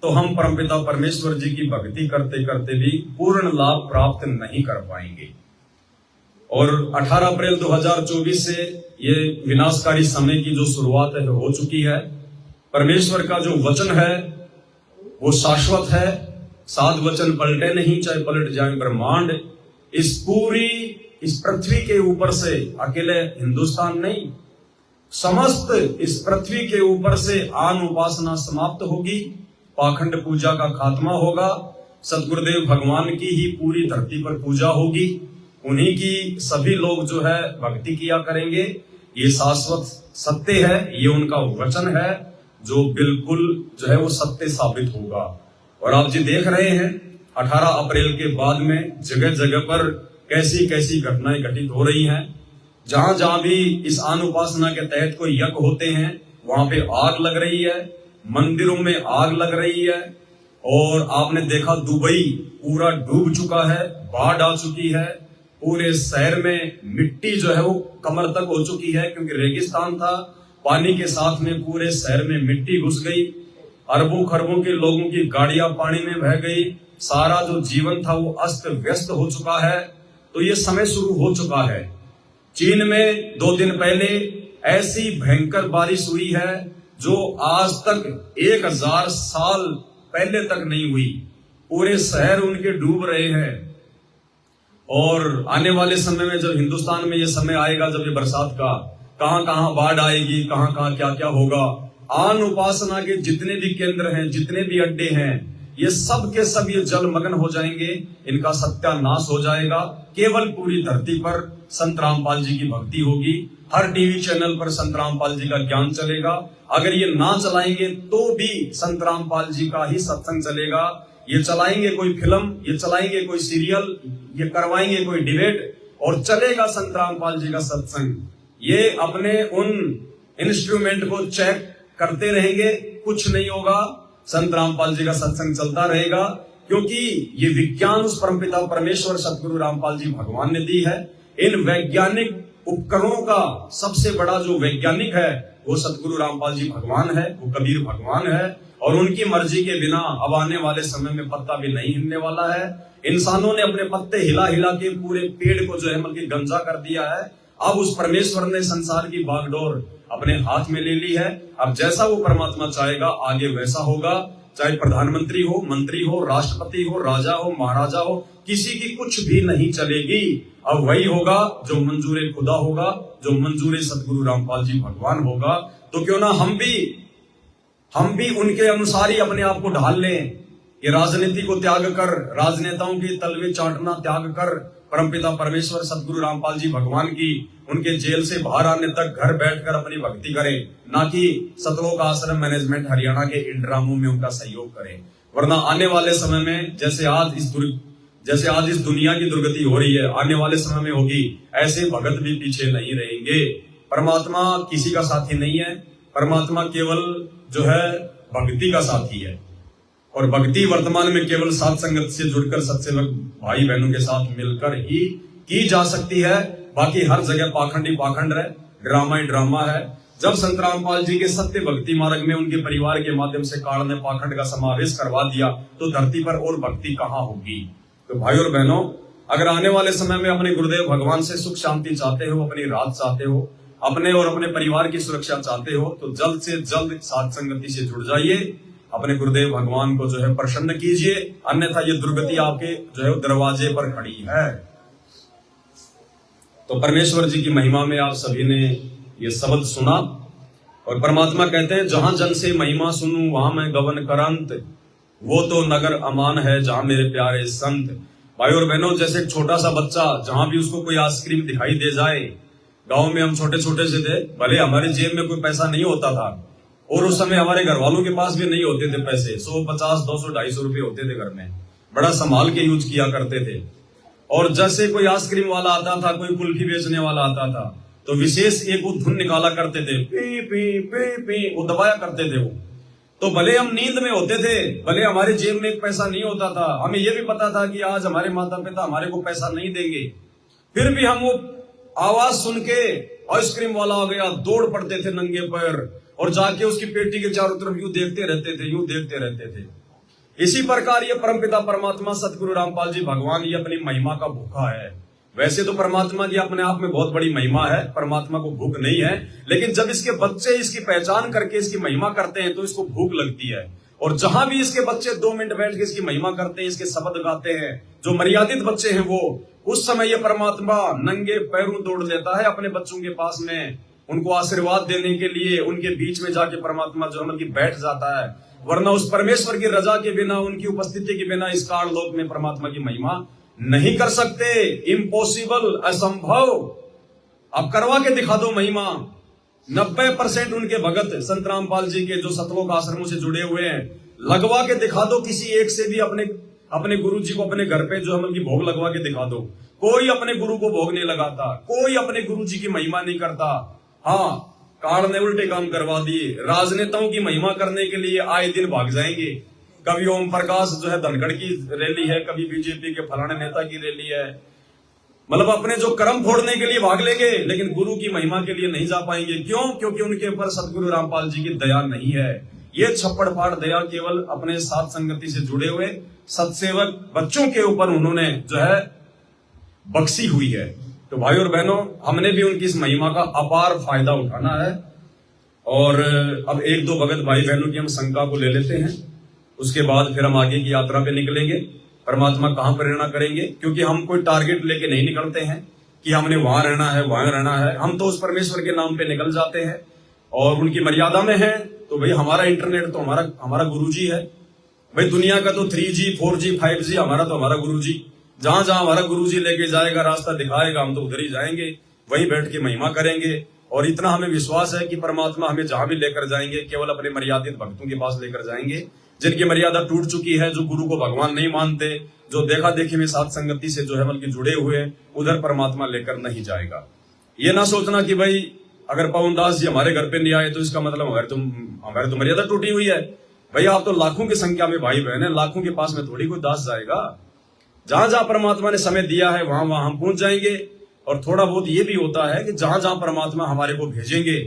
तो हम परमपिता परमेश्वर जी की भक्ति करते करते भी पूर्ण लाभ प्राप्त नहीं कर पाएंगे। और 18 अप्रैल 2024 से ये विनाशकारी समय की जो शुरुआत है हो चुकी है। परमेश्वर का जो वचन है वो शाश्वत है। 7 वचन पलटे नहीं, चाहे पलट जाए ब्रह्मांड। इस पृथ्वी के ऊपर से, अकेले हिंदुस्तान नहीं, समस्त इस पृथ्वी के ऊपर से आन उपासना समाप्त होगी, पाखंड पूजा का खात्मा होगा, सतगुरुदेव भगवान की ही पूरी धरती पर पूजा होगी, उन्हीं की सभी लोग जो है भक्ति किया करेंगे। ये शाश्वत सत्य है, ये उनका वचन है जो बिल्कुल जो है वो सत्य साबित होगा। और आप जी देख रहे हैं 18 अप्रैल के बाद में जगह जगह पर कैसी कैसी घटनाएं घटित हो रही हैं। जहां जहां भी इस आन उपासना के तहत कोई यज्ञ होते हैं वहां पे आग लग रही है, मंदिरों में आग लग रही है। और आपने देखा दुबई पूरा डूब चुका है, बाढ़ आ चुकी है, पूरे शहर में मिट्टी जो है वो कमर तक हो चुकी है, क्योंकि रेगिस्तान था। पानी के साथ में पूरे शहर में मिट्टी घुस गई, अरबों खरबों के लोगों की गाड़ियां पानी में बह गई, सारा जो जीवन था वो अस्त व्यस्त हो चुका है। तो ये समय शुरू हो चुका है। चीन में 2 दिन पहले ऐसी भयंकर बारिश हुई है जो आज तक 1000 साल पहले तक नहीं हुई। पूरे शहर उनके डूब रहे हैं। और आने वाले समय में जब हिंदुस्तान में ये समय आएगा, जब ये बरसात का, कहां कहां बाढ़ आएगी, कहां कहां क्या क्या होगा। आन उपासना के जितने भी केंद्र हैं, जितने भी अड्डे हैं, ये सब के सब ये जलमग्न हो जाएंगे, इनका सत्यानाश हो जाएगा। केवल पूरी धरती पर संत रामपाल जी की भक्ति होगी। हर टीवी चैनल पर संत रामपाल जी का ज्ञान चलेगा। अगर ये ना चलाएंगे तो भी संत रामपाल जी का ही सत्संग चलेगा। ये चलाएंगे कोई फिल्म, ये चलाएंगे कोई सीरियल, ये करवाएंगे कोई डिबेट, और चलेगा संत रामपाल जी का सत्संग। ये अपने उन इंस्ट्रूमेंट को चेक करते रहेंगे, कुछ नहीं होगा, संत रामपाल जी का सत्संग चलता रहेगा। क्योंकि ये विज्ञान उस परमपिता परमेश्वर सतगुरु रामपाल जी भगवान ने दी है। इन वैज्ञानिक उपकरणों का सबसे बड़ा जो वैज्ञानिक है वो सतगुरु रामपाल जी भगवान है, वो कबीर भगवान है। और उनकी मर्जी के बिना अब आने वाले समय में पत्ता भी नहीं हिलने वाला है। इंसानों ने अपने पत्ते हिला हिला के पूरे पेड़ को जो है बल्कि गंजा कर दिया है। अब उस परमेश्वर ने संसार की बागडोर अपने हाथ में ले ली है। अब जैसा वो परमात्मा चाहेगा आगे वैसा होगा। चाहे प्रधानमंत्री हो, मंत्री हो, राष्ट्रपति हो, राजा हो, महाराजा हो, किसी की कुछ भी नहीं चलेगी। अब वही होगा जो मंजूरे खुदा होगा, जो मंजूरे सतगुरु रामपाल जी भगवान होगा। तो क्यों ना हम भी उनके अनुसार ही अपने आप को ढाल लें कि राजनीति को त्याग कर, राजनेताओं की तलवे चाटना त्याग कर, परमपिता परमेश्वर सतगुरु रामपाल जी भगवान की उनके जेल से बाहर आने तक घर बैठकर अपनी भक्ति करें, ना कि सतलोक आश्रम मैनेजमेंट हरियाणा के इन ड्रामों में उनका सहयोग करें। वरना आने वाले समय में जैसे आज इस दुनिया की दुर्गति हो रही है, आने वाले समय में होगी। ऐसे भगत भी पीछे नहीं रहेंगे। परमात्मा किसी का साथी नहीं है, परमात्मा केवल जो है भक्ति का साथी है। और भक्ति वर्तमान में केवल साथ संगत से जुड़कर सत्सेवक भाई बहनों के साथ मिलकर ही की जा सकती है। बाकी हर जगह पाखंड ही पाखंड है, ड्रामा ही ड्रामा है। जब संत रामपाल जी के सत्य भक्ति मार्ग में उनके परिवार के माध्यम से काल ने पाखंड का समावेश करवा दिया तो धरती पर और भक्ति कहाँ होगी। तो भाई और बहनों, अगर आने वाले समय में अपने गुरुदेव भगवान से सुख शांति चाहते हो, अपनी राहत चाहते हो, अपने और अपने परिवार की सुरक्षा चाहते हो, तो जल्द से जल्द साथ संगति से जुड़ जाइए, अपने गुरुदेव भगवान को जो है प्रसन्न कीजिए। अन्यथा ये दुर्गति आपके जो है दरवाजे पर खड़ी है। तो परमेश्वर जी की महिमा में आप सभी ने ये शब्द सुना और परमात्मा कहते हैं, जहां जन से महिमा सुनूं वहां मैं गवन करंत, वो तो नगर अमान है जहां मेरे प्यारे संत। भाई और बहनों, जैसे एक छोटा सा बच्चा जहां भी उसको कोई आइसक्रीम दिखाई दे जाए, गांव में हम छोटे छोटे से थे, भले हमारे जेब में कोई पैसा नहीं होता था और उस समय हमारे घर वालों के पास भी नहीं होते थे पैसे, 100, 50, 200, 250 रुपए होते थे घर में, बड़ा संभाल के यूज किया करते थे। और जैसे कोई आइसक्रीम वाला आता था, कोई कुल्फी बेचने वाला आता था, तो विशेष एक वो धुन निकाला करते थे, पी पी पी पी, वो दबाया करते थे वो। तो भले हम नींद में होते थे, भले हमारे जेब में एक पैसा नहीं होता था, हमें यह भी पता था कि आज हमारे माता पिता हमारे को पैसा नहीं देंगे, फिर भी हम वो आवाज सुन के आइसक्रीम वाला आ गया दौड़ पड़ते थे नंगे पैर और जाके उसकी पेटी के चारों तरफ यूं देखते रहते थे। इसी प्रकार ये परमपिता परमात्मा सतगुरु रामपाल जी भगवान ये अपनी महिमा का भूखा है। वैसे तो परमात्मा की अपने आप में बहुत बड़ी महिमा है, परमात्मा को भूख नहीं है, लेकिन जब इसके बच्चे इसकी पहचान करके इसकी महिमा करते हैं तो इसको भूख लगती है। और जहां भी इसके बच्चे 2 मिनट बैठ के इसकी महिमा करते हैं, इसके शब्द गाते हैं, जो मर्यादित बच्चे हैं वो, उस समय ये परमात्मा नंगे पैरों दौड़ लेता है अपने बच्चों के पास में, उनको आशीर्वाद देने के लिए उनके बीच में जाके परमात्मा जो है बैठ जाता है। वरना उस परमेश्वर की रजा के बिना, उनकी उपस्थिति के बिना इस काल लोक में परमात्मा की महिमा नहीं कर सकते। इम्पॉसिबल, असंभव। अब करवा के दिखा दो महिमा। 90% उनके भगत संत रामपाल जी के जो सतलोक आश्रमों से जुड़े हुए हैं, लगवा के दिखा दो किसी एक से भी अपने गुरु जी को अपने घर पे जो है भोग लगवा के दिखा दो। कोई अपने गुरु को भोग नहीं लगाता, कोई अपने गुरु जी की महिमा नहीं करता। हाँ, काल ने उल्टे काम करवा दिए। राजनेताओं की महिमा करने के लिए आए दिन भाग जाएंगे। कभी ओम प्रकाश जो है धनखड़ की रैली है, कभी बीजेपी के फलाने नेता की रैली है, मतलब अपने जो कर्म फोड़ने के लिए भाग लेंगे, लेकिन गुरु की महिमा के लिए नहीं जा पाएंगे। क्यों? क्योंकि उनके ऊपर सतगुरु रामपाल जी की दया नहीं है। ये छप्पड़ फाड़ दया केवल अपने साथ संगति से जुड़े हुए सत्सेवक बच्चों के ऊपर उन्होंने जो है बख्शी हुई है। तो भाई और बहनों, हमने भी उनकी इस महिमा का अपार फायदा उठाना है। और अब 1-2 भगत भाई बहनों की हम शंका को ले लेते हैं, उसके बाद फिर हम आगे की यात्रा पे निकलेंगे। परमात्मा कहां प्रेरणा करेंगे, क्योंकि हम कोई टारगेट लेके नहीं निकलते हैं कि हमने वहां रहना है वहां रहना है। हम तो उस परमेश्वर के नाम पे निकल जाते हैं और उनकी मर्यादा में है। तो भाई हमारा इंटरनेट तो हमारा गुरुजी है। भाई दुनिया का तो 3G 4G 5G हमारा गुरुजी। जहां जहां हमारा गुरुजी लेके जाएगा, रास्ता दिखाएगा, हम तो उधर ही जाएंगे, वहीं बैठ के महिमा करेंगे। और इतना हमें विश्वास है कि परमात्मा हमें जहां भी लेकर जाएंगे केवल अपने मर्यादित भक्तों के पास लेकर जाएंगे, जिनकी मर्यादा टूट चुकी है, जो गुरु को भगवान नहीं मानते, जो देखा देखी में साथ संगति से जो है बल्कि जुड़े हुए, उधर परमात्मा लेकर नहीं जाएगा। ये ना सोचना कि भाई अगर पवन दास जी हमारे घर पे नहीं आए तो इसका मतलब हमारी तो मर्यादा टूटी हुई है। भाई आप तो लाखों की संख्या में भाई बहन है, लाखों के पास में थोड़ी कोई दास जाएगा। जहां जहां परमात्मा ने समय दिया है वहां वहां हम पहुंच जाएंगे। और थोड़ा बहुत ये भी होता है कि जहां जहां परमात्मा हमारे को भेजेंगे,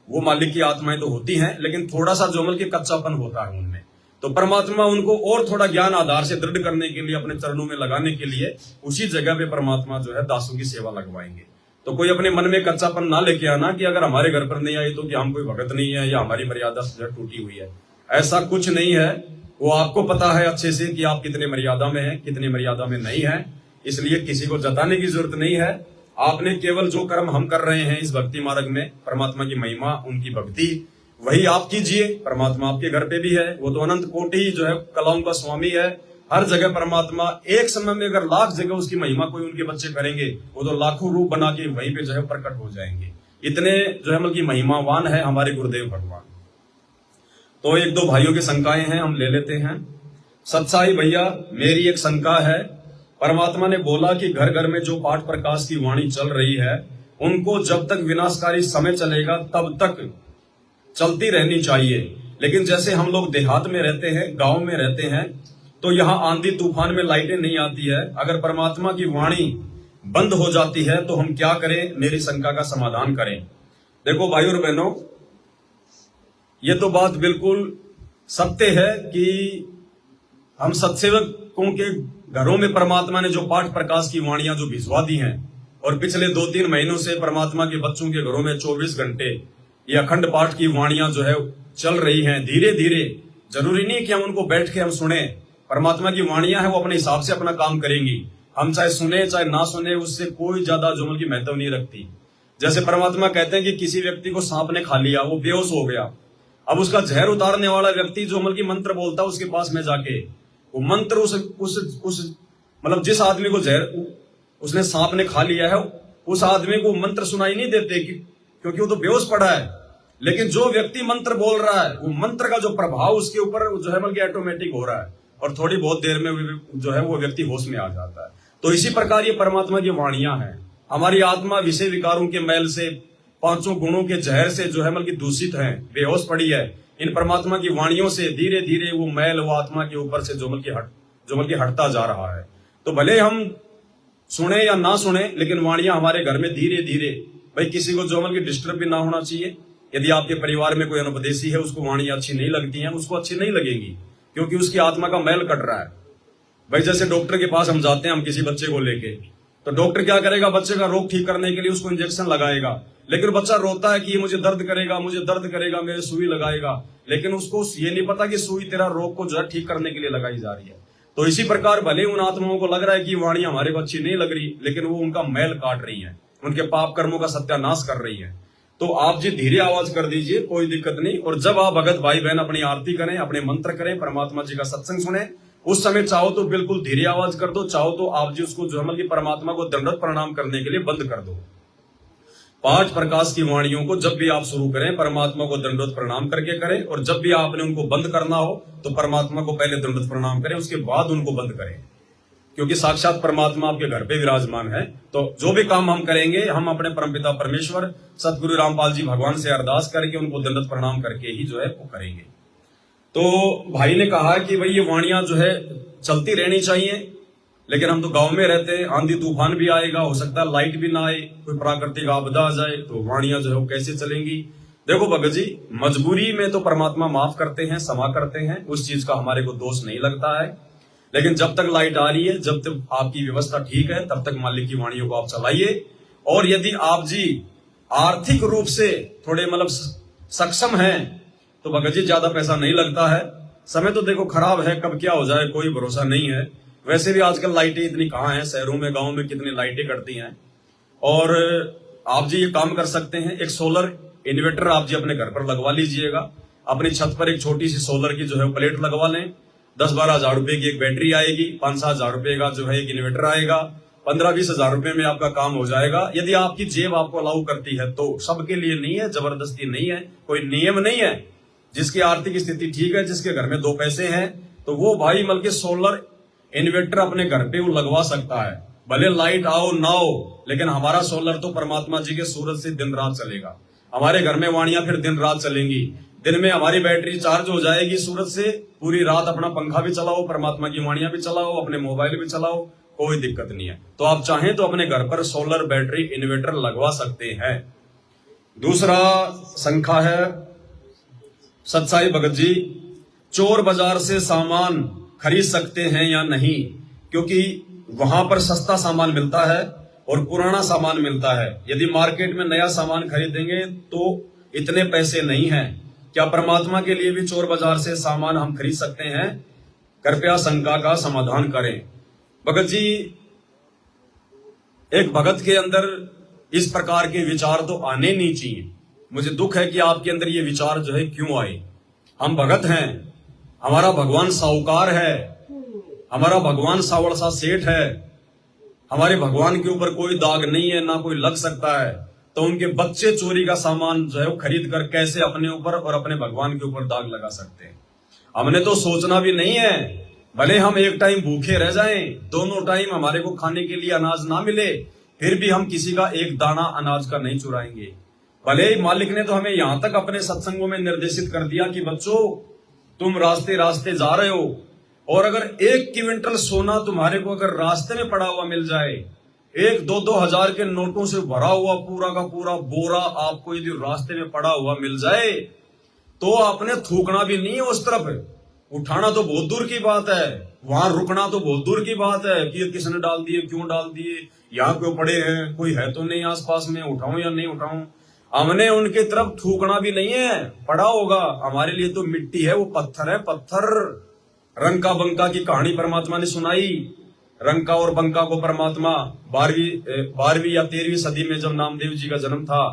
वो मालिक की आत्माएं तो होती हैं, लेकिन थोड़ा सा जोमल के कच्चापन होता है उनमें। तो परमात्मा उनको और थोड़ा ज्ञान आधार से दृढ़ करने के लिए, अपने चरणों में लगाने के लिए उसी जगह पे परमात्मा जो है दासों की सेवा लगवाएंगे। तो कोई अपने मन में कच्चापन ना लेके आना कि अगर हमारे घर पर नहीं आई तो कि हम कोई भगत नहीं है या हमारी मर्यादा टूटी हुई है। ऐसा कुछ नहीं है। वो आपको पता है अच्छे से कि आप कितने मर्यादा में हैं, कितने मर्यादा में नहीं है। इसलिए किसी को जताने की जरूरत नहीं है। आपने केवल जो कर्म हम कर रहे हैं इस भक्ति मार्ग में, परमात्मा की महिमा, उनकी भक्ति, वही आप कीजिए। परमात्मा आपके घर पे भी है। वो तो अनंत कोटि जो है कलाओं का स्वामी है। हर जगह परमात्मा, एक समय में अगर लाख जगह उसकी महिमा कोई उनके बच्चे करेंगे, वो तो लाखों रूप बना के वहीं पे जो है प्रकट हो जाएंगे। इतने जो है मतलब की महिमावान है हमारे गुरुदेव भगवान। तो एक दो भाइयों की शंकाएं हैं, हम ले लेते हैं। सत्साई भैया, मेरी एक शंका है। परमात्मा ने बोला कि घर घर में जो पाठ प्रकाश की वाणी चल रही है, उनको जब तक विनाशकारी समय चलेगा तब तक चलती रहनी चाहिए। लेकिन जैसे हम लोग देहात में रहते हैं, गांव में रहते हैं, तो यहाँ आंधी तूफान में लाइटें नहीं आती है। अगर परमात्मा की वाणी बंद हो जाती है तो हम क्या करें? मेरी शंका का समाधान करें। देखो भाइयों और बहनों, ये तो बात बिल्कुल सत्य है कि हम सत्सेवकों के घरों में परमात्मा ने जो पाठ प्रकाश की वाणियां जो भिजवा दी हैं, और पिछले 2-3 महीनों से परमात्मा के बच्चों के घरों में 24 घंटे ये अखंड पाठ की वाणियां जो है चल रही हैं। धीरे धीरे, जरूरी नहीं कि हम उनको बैठ के हम सुने। परमात्मा की वाणियां हैं, वो अपने हिसाब से अपना काम करेंगी। हम चाहे सुने चाहे ना सुने, उससे कोई ज्यादा जुमल की महत्व नहीं रखती। जैसे परमात्मा कहते हैं कि किसी व्यक्ति को सांप ने खा लिया, वो बेहोश हो गया। अब उसका जहर उतारने वाला व्यक्ति जो मतलब की मंत्र बोलता है, उसके पास में जाके वो मंत्र उस मतलब जिस आदमी को जहर उसने सांप ने खा लिया है, उस आदमी को मंत्र सुनाई नहीं देते क्योंकि वो तो बेहोश पड़ा है। लेकिन जो व्यक्ति मंत्र बोल रहा है, वो मंत्र का जो प्रभाव उसके ऊपर जो है बल्कि ऑटोमेटिक हो रहा है, और थोड़ी बहुत देर में जो है वो व्यक्ति होश में आ जाता है। तो इसी प्रकार ये परमात्मा की वाणियां हैं। हमारी आत्मा विषय विकारों के मैल से, 5 गुणों के जहर से जो है बल्कि दूषित है, बेहोश पड़ी है। इन परमात्मा की वाणियों से धीरे धीरे वो मैल वो आत्मा के ऊपर से जो बल्कि हटता जा रहा है। तो भले हम सुने या ना सुने, लेकिन वाणियां हमारे घर में धीरे धीरे, भाई किसी को जो बल्कि डिस्टर्ब भी ना होना चाहिए। यदि आपके परिवार में कोई अनुपदेशी है, उसको वाणियां अच्छी नहीं लगती हैं, उसको अच्छी नहीं लगेंगी, क्योंकि उसकी आत्मा का मैल कट रहा है। भाई जैसे डॉक्टर के पास हम जाते हैं, हम किसी बच्चे को लेके, तो डॉक्टर क्या करेगा? बच्चे का रोग ठीक करने के लिए उसको इंजेक्शन लगाएगा। लेकिन बच्चा रोता है कि ये मुझे दर्द करेगा, मेरे सुई लगाएगा, लेकिन उसको ये नहीं पता कि सुई तेरा रोग को जो है ठीक करने के लिए लगाई जा रही है। तो इसी प्रकार भले उन आत्माओं को लग रहा है कि वाणी हमारे को अच्छी नहीं लग रही, लेकिन वो उनका मैल काट रही है, उनके पाप कर्मों का सत्यानाश कर रही है। तो आप जी धीरे आवाज कर दीजिए, कोई दिक्कत नहीं। और जब आप भगत भाई बहन अपनी आरती करें, अपने मंत्र करें, परमात्मा जी का सत्संग सुने, उस समय चाहो तो बिल्कुल धीरे आवाज कर दो, चाहो तो आप जी उसको जो है कि परमात्मा को दंडवत प्रणाम करने के लिए बंद कर दो। पाठ प्रकाश की वाणियों को जब भी आप शुरू करें, परमात्मा को दंडवत प्रणाम करके करें, और जब भी आपने उनको बंद करना हो तो परमात्मा को पहले दंडवत प्रणाम करें, उसके बाद उनको बंद करें, क्योंकि साक्षात परमात्मा आपके घर पे विराजमान है। तो जो भी काम हम करेंगे, हम अपने परमपिता परमेश्वर सतगुरु रामपाल जी भगवान से अरदास करके उनको दंडवत प्रणाम करके ही जो है वो करेंगे। तो भाई ने कहा कि भाई ये वाणियां जो है चलती रहनी चाहिए, लेकिन हम तो गांव में रहते हैं, आंधी तूफान भी आएगा, हो सकता है लाइट भी ना आए, कोई प्राकृतिक आपदा आ जाए, तो वाणियां जो है वो कैसे चलेंगी? देखो भगत जी, मजबूरी में तो परमात्मा माफ करते हैं, क्षमा करते हैं, उस चीज का हमारे को दोष नहीं लगता है। लेकिन जब तक लाइट आ रही है, जब तक आपकी व्यवस्था ठीक है, तब तक मालिक की वाणियों को आप चलाइए। और यदि आप जी आर्थिक रूप से थोड़े मतलब सक्षम हैं, तो भगत जी ज्यादा पैसा नहीं लगता है। समय तो देखो खराब है, कब क्या हो जाए कोई भरोसा नहीं है। वैसे भी आजकल लाइटें इतनी कहाँ हैं, शहरों में गाँव में कितनी लाइटें कटती हैं। और आप जी ये काम कर सकते हैं, एक सोलर इन्वर्टर आप जी अपने घर पर लगवा लीजिएगा। अपनी छत पर एक छोटी सी सोलर की जो है प्लेट लगवा लें। 10-12 हजार रुपए की एक बैटरी आएगी, 5-7 हजार रुपए का जो है एक इन्वर्टर आएगा, 15-20 हजार रुपए में आपका काम हो जाएगा। यदि आपकी जेब आपको अलाउ करती है तो, सबके लिए नहीं है, जबरदस्ती नहीं है, कोई नियम नहीं है। जिसकी आर्थिक स्थिति ठीक है, जिसके घर में 2 पैसे हैं, तो वो भाई बल्कि सोलर इन्वर्टर अपने घर पे वो लगवा सकता है। भले लाइट आओ ना हो, लेकिन हमारा सोलर तो परमात्मा जी के सूरज से दिन रात चलेगा। हमारे घर में वाणियां फिर दिन रात चलेंगी। दिन में हमारी बैटरी चार्ज हो जाएगी सूरज से, पूरी रात अपना पंखा भी चलाओ, परमात्मा की वाणियां भी चलाओ, अपने मोबाइल भी चलाओ, कोई दिक्कत नहीं है। तो आप चाहें तो अपने घर पर सोलर बैटरी इन्वर्टर लगवा सकते हैं। दूसरा शंका है सत्साई भगत जी, चोर बाजार से सामान खरीद सकते हैं या नहीं? क्योंकि वहां पर सस्ता सामान मिलता है और पुराना सामान मिलता है। यदि मार्केट में नया सामान खरीदेंगे तो इतने पैसे नहीं हैं। क्या परमात्मा के लिए भी चोर बाजार से सामान हम खरीद सकते हैं? कृपया शंका का समाधान करें। भगत जी, एक भगत के अंदर इस प्रकार के विचार तो आने नहीं चाहिए। मुझे दुख है कि आपके अंदर ये विचार जो है क्यों आए। हम भगत हैं, हमारा भगवान साहूकार है, हमारा भगवान सावड़ सा सेठ है, हमारे भगवान के ऊपर कोई दाग नहीं है, ना कोई लग सकता है। तो उनके बच्चे चोरी का सामान जो है वो खरीद कर कैसे अपने ऊपर और अपने भगवान के ऊपर दाग लगा सकते हैं? हमने तो सोचना भी नहीं है। भले हम एक टाइम भूखे रह जाएं, दोनों टाइम हमारे को खाने के लिए अनाज ना मिले, फिर भी हम किसी का एक दाना अनाज का नहीं चुराएंगे। भले ही मालिक ने तो हमें यहां तक अपने सत्संगों में निर्देशित कर दिया कि बच्चों, तुम रास्ते रास्ते जा रहे हो और अगर 1 क्विंटल सोना तुम्हारे को अगर रास्ते में पड़ा हुआ मिल जाए, 1-2 हजार के नोटों से भरा हुआ पूरा का पूरा बोरा आपको यदि रास्ते में पड़ा हुआ मिल जाए, तो आपने थूकना भी नहीं है उस तरफ। उठाना तो बहुत दूर की बात है, वहां रुकना तो बहुत दूर की बात है कि ये किसने डाल दिए, क्यों डाल दिए, यहाँ क्यों पड़े हैं, कोई है तो नहीं आसपास में, उठाऊं या नहीं उठाऊं। हमने उनके तरफ थूकना भी नहीं है। पड़ा होगा हमारे लिए तो मिट्टी है, वो पत्थर है, पत्थर। रंका बंका की कहानी परमात्मा ने सुनाई। रंका और बंका को परमात्मा 12वीं या 13वीं सदी में जब नामदेव जी का जन्म था,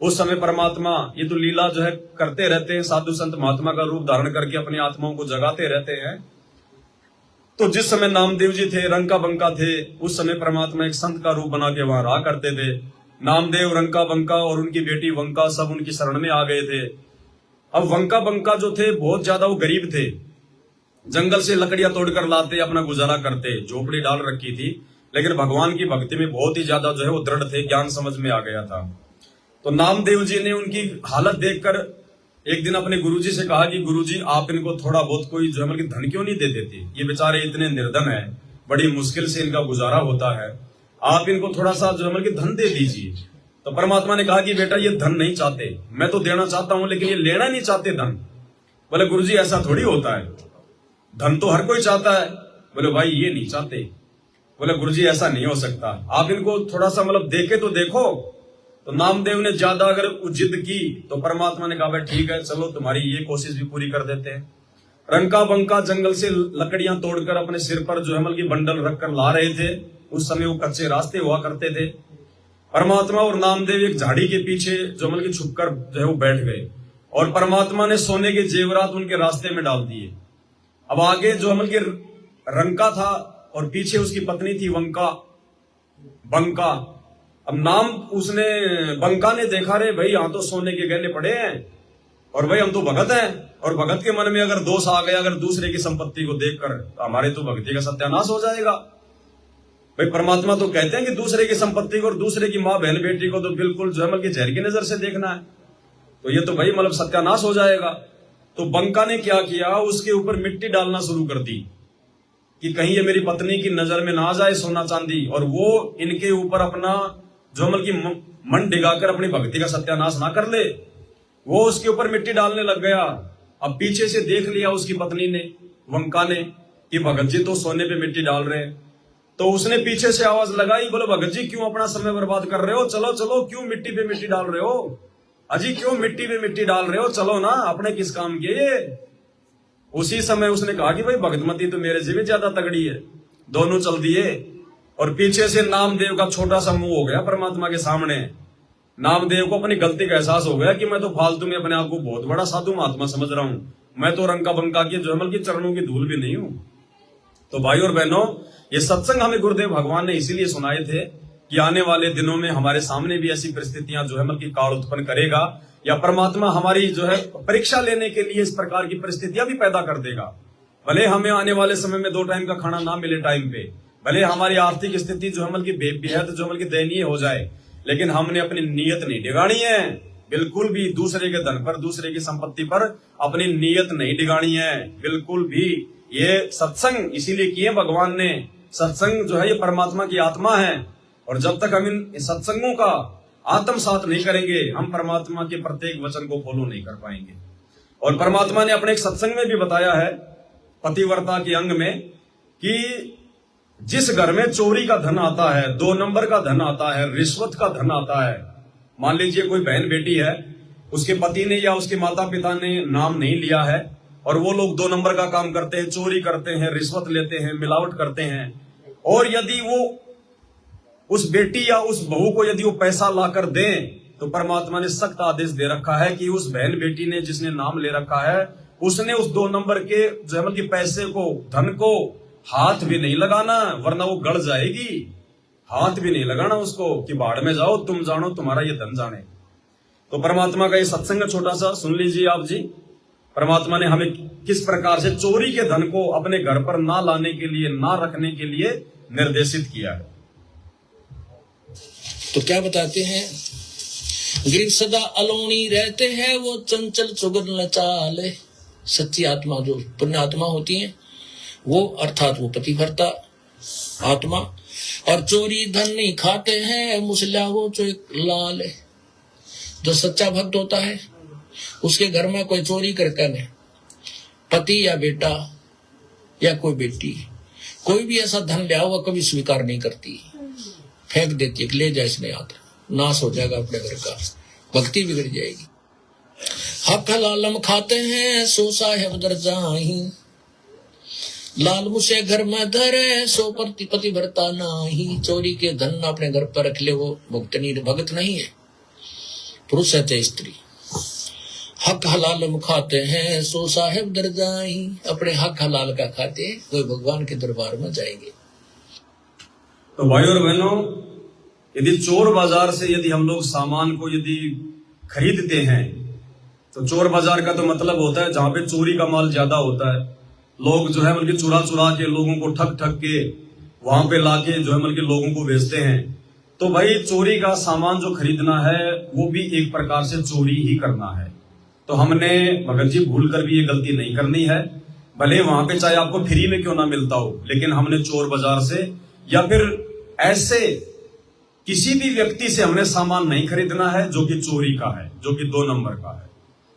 उस समय परमात्मा ये तो लीला जो है करते रहते हैं, साधु संत महात्मा का रूप धारण करके अपनी आत्माओं को जगाते रहते हैं। तो जिस समय नामदेव जी थे, रंका बंका थे, उस समय परमात्मा एक संत का रूप बना के वहां रहा करते थे। नामदेव, रंका बंका और उनकी बेटी वंका सब उनकी शरण में आ गए थे। अब वंका बंका जो थे बहुत ज्यादा वो गरीब थे, जंगल से लकड़ियां तोड़कर लाते, अपना गुजारा करते, झोपड़ी डाल रखी थी, लेकिन भगवान की भक्ति में बहुत ही ज्यादा जो है वो दृढ़ थे, ज्ञान समझ में आ गया था। तो नामदेव जी ने उनकी हालत देखकर एक दिन अपने गुरुजी से कहा कि गुरुजी, आप इनको थोड़ा बहुत कोई जो है मतलब धन क्यों नहीं दे देते? ये बेचारे इतने निर्धन है, बड़ी मुश्किल से इनका गुजारा होता है, आप इनको थोड़ा सा जो है मतलब धन दे दीजिए। तो परमात्मा ने कहा कि बेटा, ये धन नहीं चाहते, मैं तो देना चाहता हूं लेकिन ये लेना नहीं चाहते धन। बोले गुरुजी, ऐसा थोड़ी होता है, धन तो हर कोई चाहता है। बोले भाई, ये नहीं चाहते। बोले गुरुजी, ऐसा नहीं हो सकता, आप इनको थोड़ा सा मतलब देखे तो देखो। तो नामदेव ने ज्यादा अगर जिद की तो परमात्मा ने कहा भाई ठीक है, चलो तुम्हारी ये कोशिश भी पूरी कर देते हैं। रंका बंका जंगल से लकड़ियां तोड़कर अपने सिर पर जो है मतलब की बंडल रखकर ला रहे थे। उस समय वो कच्चे रास्ते हुआ करते थे। परमात्मा और नामदेव एक झाड़ी के पीछे जो मतलब की छुपकर जो है वो बैठ गए और परमात्मा ने सोने के जेवरात उनके रास्ते में डाल दिए। अब आगे जो मतलब की रंका था और पीछे उसकी पत्नी थी वंका बंका। अब नाम उसने बंका ने देखा, रे भाई यहाँ तो सोने के गहने पड़े हैं और भाई हम तो भगत हैं, और भगत के मन में अगर दोष आ गया, अगर दूसरे की संपत्ति को देखकर, तो हमारे तो भक्ति का सत्यानाश हो जाएगा। भाई परमात्मा तो कहते हैं कि दूसरे की संपत्ति को और दूसरे की माँ बहन बेटी को तो बिल्कुल जो है मतलब जहर की नजर से देखना है, तो ये तो भाई मतलब सत्यानाश हो जाएगा। तो बंका ने क्या किया, उसके ऊपर मिट्टी डालना शुरू कर दी कि कहीं ये मेरी पत्नी की नजर में ना आ जाए सोना चांदी, और वो इनके ऊपर अपना जो मतलब की मन डिगाकर अपनी भक्ति का सत्यानाश ना कर ले। वो उसके ऊपर मिट्टी डालने लग गया। अब पीछे से देख लिया उसकी पत्नी ने, वंका ने, कि भगत जी तो सोने पे मिट्टी डाल रहे हैं। तो उसने पीछे से आवाज लगाई, बोले भगत जी क्यों अपना समय बर्बाद कर रहे हो, चलो चलो, क्यों मिट्टी पे मिट्टी डाल रहे हो, अजी क्यों मिट्टी पे मिट्टी डाल रहे हो, चलो ना, अपने किस काम के ये। उसी समय उसने कहा कि भाई भगतमती तो मेरे से भी ज्यादा तगड़ी है। दोनों चल दिए और पीछे से नामदेव का छोटा सा मुंह हो गया परमात्मा के सामने। नामदेव को अपनी गलती का एहसास हो गया कि मैं तो फालतू में अपने आप को बहुत बड़ा साधु महात्मा समझ रहा हूं, मैं तो रंका बंका की जमल की चरणों की धूल भी नहीं हूं। तो भाई और बहनों, ये सत्संग हमें गुरुदेव भगवान ने इसीलिए सुनाए थे कि आने वाले दिनों में हमारे सामने भी ऐसी परिस्थितियां जो है मतलब की काल उत्पन्न करेगा, या परमात्मा हमारी जो है परीक्षा लेने के लिए इस प्रकार की परिस्थितियां भी पैदा कर देगा। भले हमें आने वाले समय में 2 टाइम का खाना ना मिले टाइम पे, भले हमारी आर्थिक स्थिति जो है की बेहद जो है दयनीय हो जाए, लेकिन हमने अपनी नीयत नहीं डिगानी है। बिल्कुल भी दूसरे के धन पर, दूसरे की संपत्ति पर अपनी नीयत नहीं डिगानी है, बिल्कुल भी। ये सत्संग इसीलिए किए भगवान ने। सत्संग जो है ये परमात्मा की आत्मा है, और जब तक हम इन सत्संगों का आत्मसात नहीं करेंगे, हम परमात्मा के प्रत्येक वचन को फॉलो नहीं कर पाएंगे। और परमात्मा ने अपने एक सत्संग में भी बताया है, पतिव्रता के अंग में, कि जिस घर में चोरी का धन आता है, 2 नंबर का धन आता है, रिश्वत का धन आता है, मान लीजिए कोई बहन बेटी है, उसके पति ने या उसके माता पिता ने नाम नहीं लिया है और वो लोग 2 नंबर का काम करते हैं, चोरी करते हैं, रिश्वत लेते हैं, मिलावट करते हैं, और यदि वो उस बेटी या उस बहू को यदि वो पैसा लाकर दें, तो परमात्मा ने सख्त आदेश दे रखा है कि उस बहन बेटी ने जिसने नाम ले रखा है, उसने उस 2 नंबर के जमल के पैसे को, धन को हाथ भी नहीं लगाना, वरना वो गड़ जाएगी। हाथ भी नहीं लगाना उसको कि बाढ़ में जाओ, तुम जानो, तुम्हारा ये धन जाने। तो परमात्मा का ये सत्संग छोटा सा सुन लीजिए आप जी। परमात्मा ने हमें किस प्रकार से चोरी के धन को अपने घर पर ना लाने के लिए, ना रखने के लिए निर्देशित किया है। तो क्या बताते हैं, गिर सदा अलोनी रहते हैं, वो चंचल चुगल न चाले। सच्ची आत्मा जो पुण्य आत्मा होती है वो, अर्थात वो पतिव्रता आत्मा, और चोरी धन नहीं खाते हैं, मुसला वो जो एक लाल है। जो सच्चा भक्त होता है उसके घर में कोई चोरी करके नहीं, पति या बेटा या कोई बेटी, कोई भी ऐसा धन लिया हुआ कभी स्वीकार नहीं करती, फेंक देती है, ले जाए इसने याद, नाश हो जाएगा अपने घर का, भक्ति बिगड़ जाएगी। हक हलालम खाते हैं, सो साहेब दर जाही, लाल मुझे घर में धरे, सो पति भरता नहीं। चोरी के धन अपने घर पर रख ले, वो भक्त नहीं है, पुरुष है चाहे स्त्री। हक हलाल खाते हैं, सो साहेब दर जाही, अपने हक हलाल का खाते कोई भगवान के दरबार में जाएंगे। तो भाई और बहनों, यदि चोर बाजार से यदि हम लोग सामान को यदि खरीदते हैं, तो चोर बाजार का तो मतलब होता है जहां पे चोरी का माल ज्यादा होता है। लोग जो है बल्कि चुरा के लोगों को ठग के वहां पे लाके जो है बल्कि लोगों को बेचते हैं। तो भाई चोरी का सामान जो खरीदना है वो भी एक प्रकार से चोरी ही करना है। तो हमने भगत जी भूल कर भी ये गलती नहीं करनी है, भले वहां पे चाहे आपको फ्री में क्यों ना मिलता हो, लेकिन हमने चोर बाजार से या फिर ऐसे किसी भी व्यक्ति से हमने सामान नहीं खरीदना है जो कि चोरी का है, जो कि 2 नंबर का है।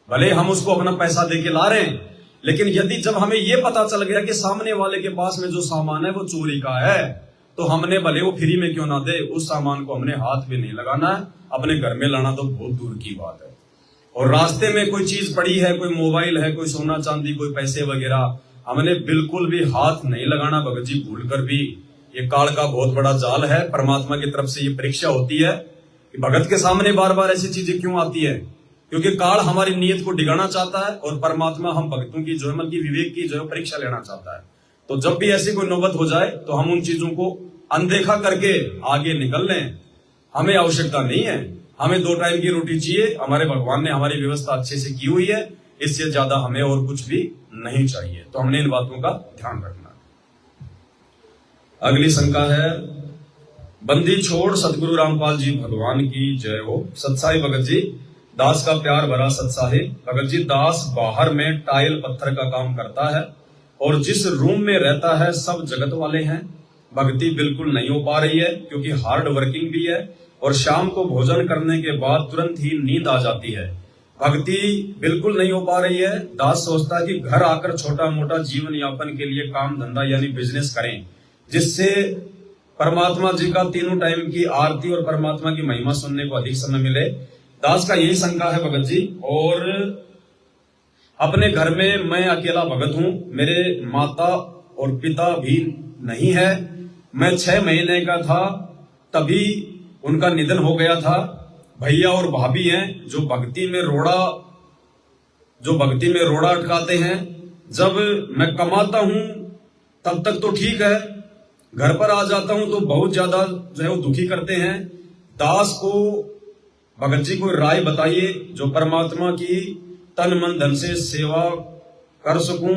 भले हम उसको अपना पैसा दे के ला रहे हैं, लेकिन यदि जब हमें यह पता चल गया कि सामने वाले के पास में जो सामान है वो चोरी का है, तो हमने भले वो फ्री में क्यों ना दे, उस सामान को हमने हाथ भी नहीं लगाना है, अपने घर में लाना तो बहुत दूर की बात है। और रास्ते में कोई चीज पड़ी है, कोई मोबाइल है, कोई सोना चांदी, कोई पैसे वगैरह, हमने बिल्कुल भी हाथ नहीं लगाना भगत जी भूल कर भी। ये काल का बहुत बड़ा जाल है, परमात्मा की तरफ से ये परीक्षा होती है कि भगत के सामने बार बार ऐसी चीजें क्यों आती है, क्योंकि काल हमारी नीयत को डिगाना चाहता है और परमात्मा हम भक्तों की जो मन की विवेक की जो परीक्षा लेना चाहता है। तो जब भी ऐसी कोई नौबत हो जाए तो हम उन चीजों को अनदेखा करके आगे निकल लें। हमें आवश्यकता नहीं है, हमें 2 टाइम की रोटी चाहिए, हमारे भगवान ने हमारी व्यवस्था अच्छे से की हुई है, इससे ज्यादा हमें और कुछ भी नहीं चाहिए। तो हमने इन बातों का ध्यान रखना। अगली शंका है, बंदी छोड़ सतगुरु रामपाल जी भगवान की जय हो। सत्साई भगत जी, दास का प्यार भरा सत्साहिब। भगत जी, दास बाहर में टाइल पत्थर का काम करता है और जिस रूम में रहता है सब जगत वाले हैं। भक्ति बिल्कुल नहीं हो पा रही है क्योंकि हार्ड वर्किंग भी है और शाम को भोजन करने के बाद तुरंत ही नींद आ जाती है। भक्ति बिल्कुल नहीं हो पा रही है। दास सोचता है कि घर आकर छोटा मोटा जीवन यापन के लिए काम धंधा यानी बिजनेस करें, जिससे परमात्मा जी का 3 टाइम की आरती और परमात्मा की महिमा सुनने को अधिक समय मिले। दास का यही शंका है भगत जी। और अपने घर में मैं अकेला भगत हूं, मेरे माता और पिता भी नहीं है। मैं 6 महीने का था तभी उनका निधन हो गया था। भैया और भाभी हैं जो भक्ति में रोड़ा अटकाते हैं। जब मैं कमाता हूं तब तक तो ठीक है, घर पर आ जाता हूं तो बहुत ज्यादा जो है वो दुखी करते हैं। दास को भगत जी को राय बताइए जो परमात्मा की तन मन धन से सेवा कर सकूं।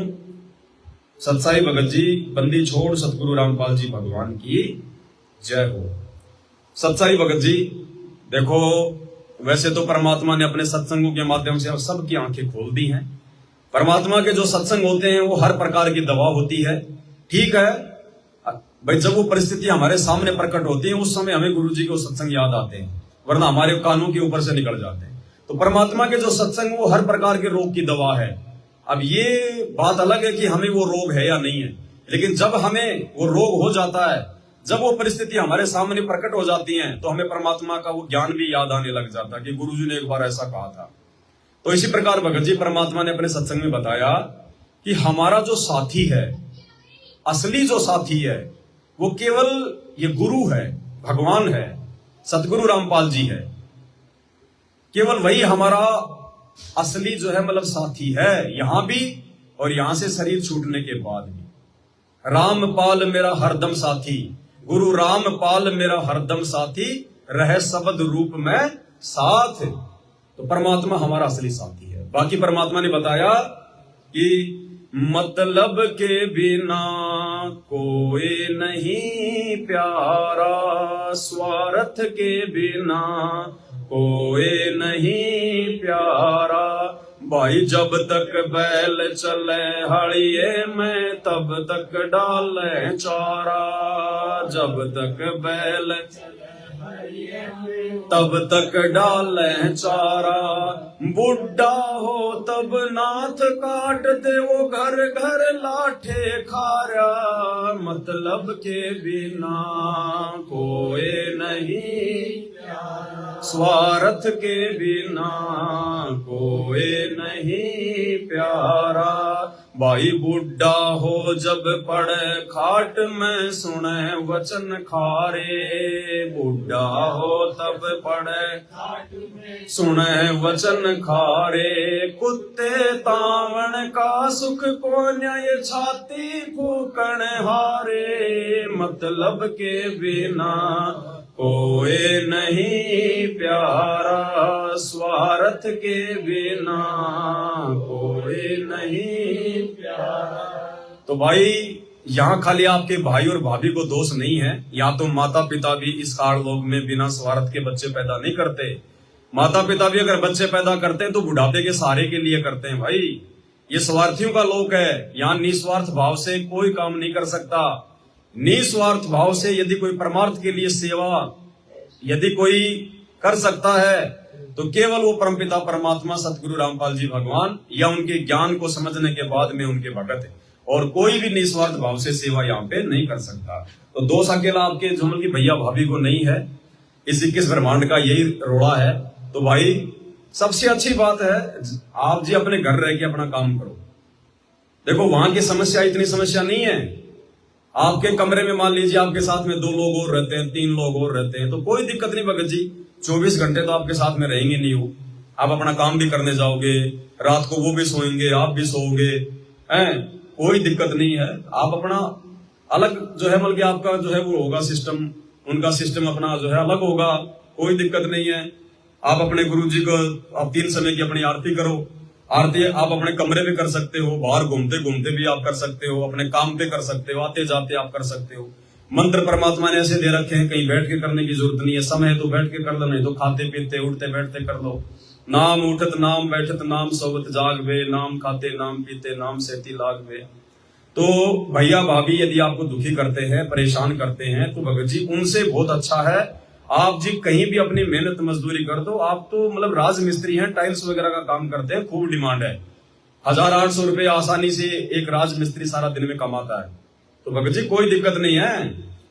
सत्साई भगत जी, बंदी छोड़ सतगुरु रामपाल जी भगवान की जय हो। सत्साई भगत जी, देखो वैसे तो परमात्मा ने अपने सत्संगों के माध्यम से अब सबकी आंखें खोल दी हैं। परमात्मा के जो सत्संग होते हैं वो हर प्रकार की दवा होती है, ठीक है भाई। जब वो परिस्थिति हमारे सामने प्रकट होती है उस समय हमें गुरु जी के सत्संग याद आते हैं, वरना हमारे कानों के ऊपर से निकल जाते हैं। तो परमात्मा के जो सत्संग वो हर प्रकार के रोग की दवा है। अब ये बात अलग है कि हमें वो रोग है या नहीं है, लेकिन जब हमें वो रोग हो जाता है, जब वो परिस्थिति हमारे सामने प्रकट हो जाती है, तो हमें परमात्मा का वो ज्ञान भी याद आने लग जाता है कि गुरुजी ने एक बार ऐसा कहा था। तो इसी प्रकार भगत जी परमात्मा ने अपने सत्संग में बताया कि हमारा जो साथी है, असली जो साथी है, वो केवल ये गुरु है, भगवान है, सतगुरु रामपाल जी है। केवल वही हमारा असली जो है मतलब साथी है, यहां भी और यहां से शरीर छूटने के बाद भी। रामपाल मेरा हरदम साथी, गुरु रामपाल मेरा हरदम साथी, रह शब्द रूप में साथ। तो परमात्मा हमारा असली साथी है। बाकी परमात्मा ने बताया कि मतलब के बिना कोई नहीं प्यारा, स्वार्थ के बिना कोई नहीं प्यारा। भाई जब तक बैल चले हड़िए में, तब तक डाले चारा। जब तक बैल तब तक डाले चारा। बुढ़ा हो तब नाथ काट दे, वो घर घर लाठे खारा। मतलब के बिना कोई नहीं, स्वार्थ के बिना कोई नहीं प्यारा। भाई बुढ़ा हो जब पड़े खाट में, सुने वचन खारे। बुढ़ा हो तब पड़े खाट में, सुने वचन खारे। कुत्ते तावण का सुख को न्याय, छाती फूकण हारे। मतलब के बिना कोई नहीं प्यारा, स्वार्थ के बिना कोई नहीं प्यारा। तो भाई यहाँ खाली आपके भाई और भाभी को दोष नहीं है, या तो माता पिता भी इस काललोक में बिना स्वार्थ के बच्चे पैदा नहीं करते। माता पिता भी अगर बच्चे पैदा करते हैं तो बुढ़ापे के सहारे के लिए करते हैं। भाई ये स्वार्थियों का लोक है, यहाँ निस्वार्थ भाव से कोई काम नहीं कर सकता। निस्वार्थ भाव से यदि कोई परमार्थ के लिए सेवा यदि कोई कर सकता है, तो केवल वो परमपिता परमात्मा सतगुरु रामपाल जी भगवान, या उनके ज्ञान को समझने के बाद में उनके भगत है। और कोई भी निस्वार्थ भाव से सेवा यहाँ पे नहीं कर सकता। तो दोष अकेला आपके जुमल की भैया भाभी को नहीं है, इस 21 ब्रह्मांड का यही रोड़ा है। तो भाई सबसे अच्छी बात है, आप जी अपने घर रह के अपना काम करो। देखो वहां की समस्या इतनी समस्या नहीं है। आपके कमरे में मान लीजिए आपके साथ में 2 लोग और रहते हैं, 3 लोग और रहते हैं, तो कोई दिक्कत नहीं भगत जी। 24 घंटे तो आपके साथ में रहेंगे नहीं वो, आप अपना काम भी करने जाओगे, रात को वो भी सोएंगे, आप भी सोओगे, हैं, कोई दिक्कत नहीं है। आप अपना अलग जो है बल्कि आपका जो है वो होगा सिस्टम, उनका सिस्टम अपना जो है अलग होगा, कोई दिक्कत नहीं है। आप अपने गुरु जी को आप 3 समय की अपनी आरती करो। आरती आप अपने कमरे में कर सकते हो, बाहर घूमते घूमते भी आप कर सकते हो, अपने काम पे कर सकते हो, आते जाते आप कर सकते हो। मंत्र परमात्मा ने ऐसे दे रखे हैं, कहीं बैठ के करने की जरूरत नहीं है। समय तो बैठ के कर लो, नहीं तो खाते पीते उठते बैठते कर लो। नाम उठत नाम बैठत नाम सोवत जागवे, नाम खाते नाम पीते नाम सेती लागवे। तो भैया भाभी यदि आपको दुखी करते हैं, परेशान करते हैं, तो भगत जी उनसे बहुत अच्छा है आप जी कहीं भी अपनी मेहनत मजदूरी कर दो। आप तो मतलब राज मिस्त्री हैं, टाइल्स वगैरह का काम करते हैं, खूब डिमांड है। 1800 रुपए आसानी से एक राज मिस्त्री सारा दिन में कमाता है। तो भगत जी कोई दिक्कत नहीं है,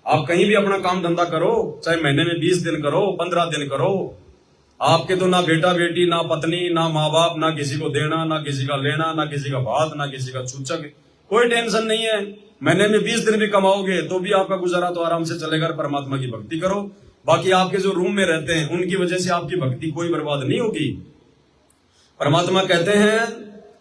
आप कहीं भी अपना काम धंधा करो, चाहे महीने में 20 दिन करो, 15 दिन करो। आपके तो ना बेटा बेटी, ना पत्नी, ना माँ बाप, ना किसी को देना, ना किसी का लेना, ना किसी का भात, ना किसी का चूचक, कोई टेंशन नहीं है। महीने में 20 दिन भी कमाओगे तो भी आपका गुजारा तो आराम से चलेगा। परमात्मा की भक्ति करो। बाकी आपके जो रूम में रहते हैं उनकी वजह से आपकी भक्ति कोई बर्बाद नहीं होगी। परमात्मा कहते हैं,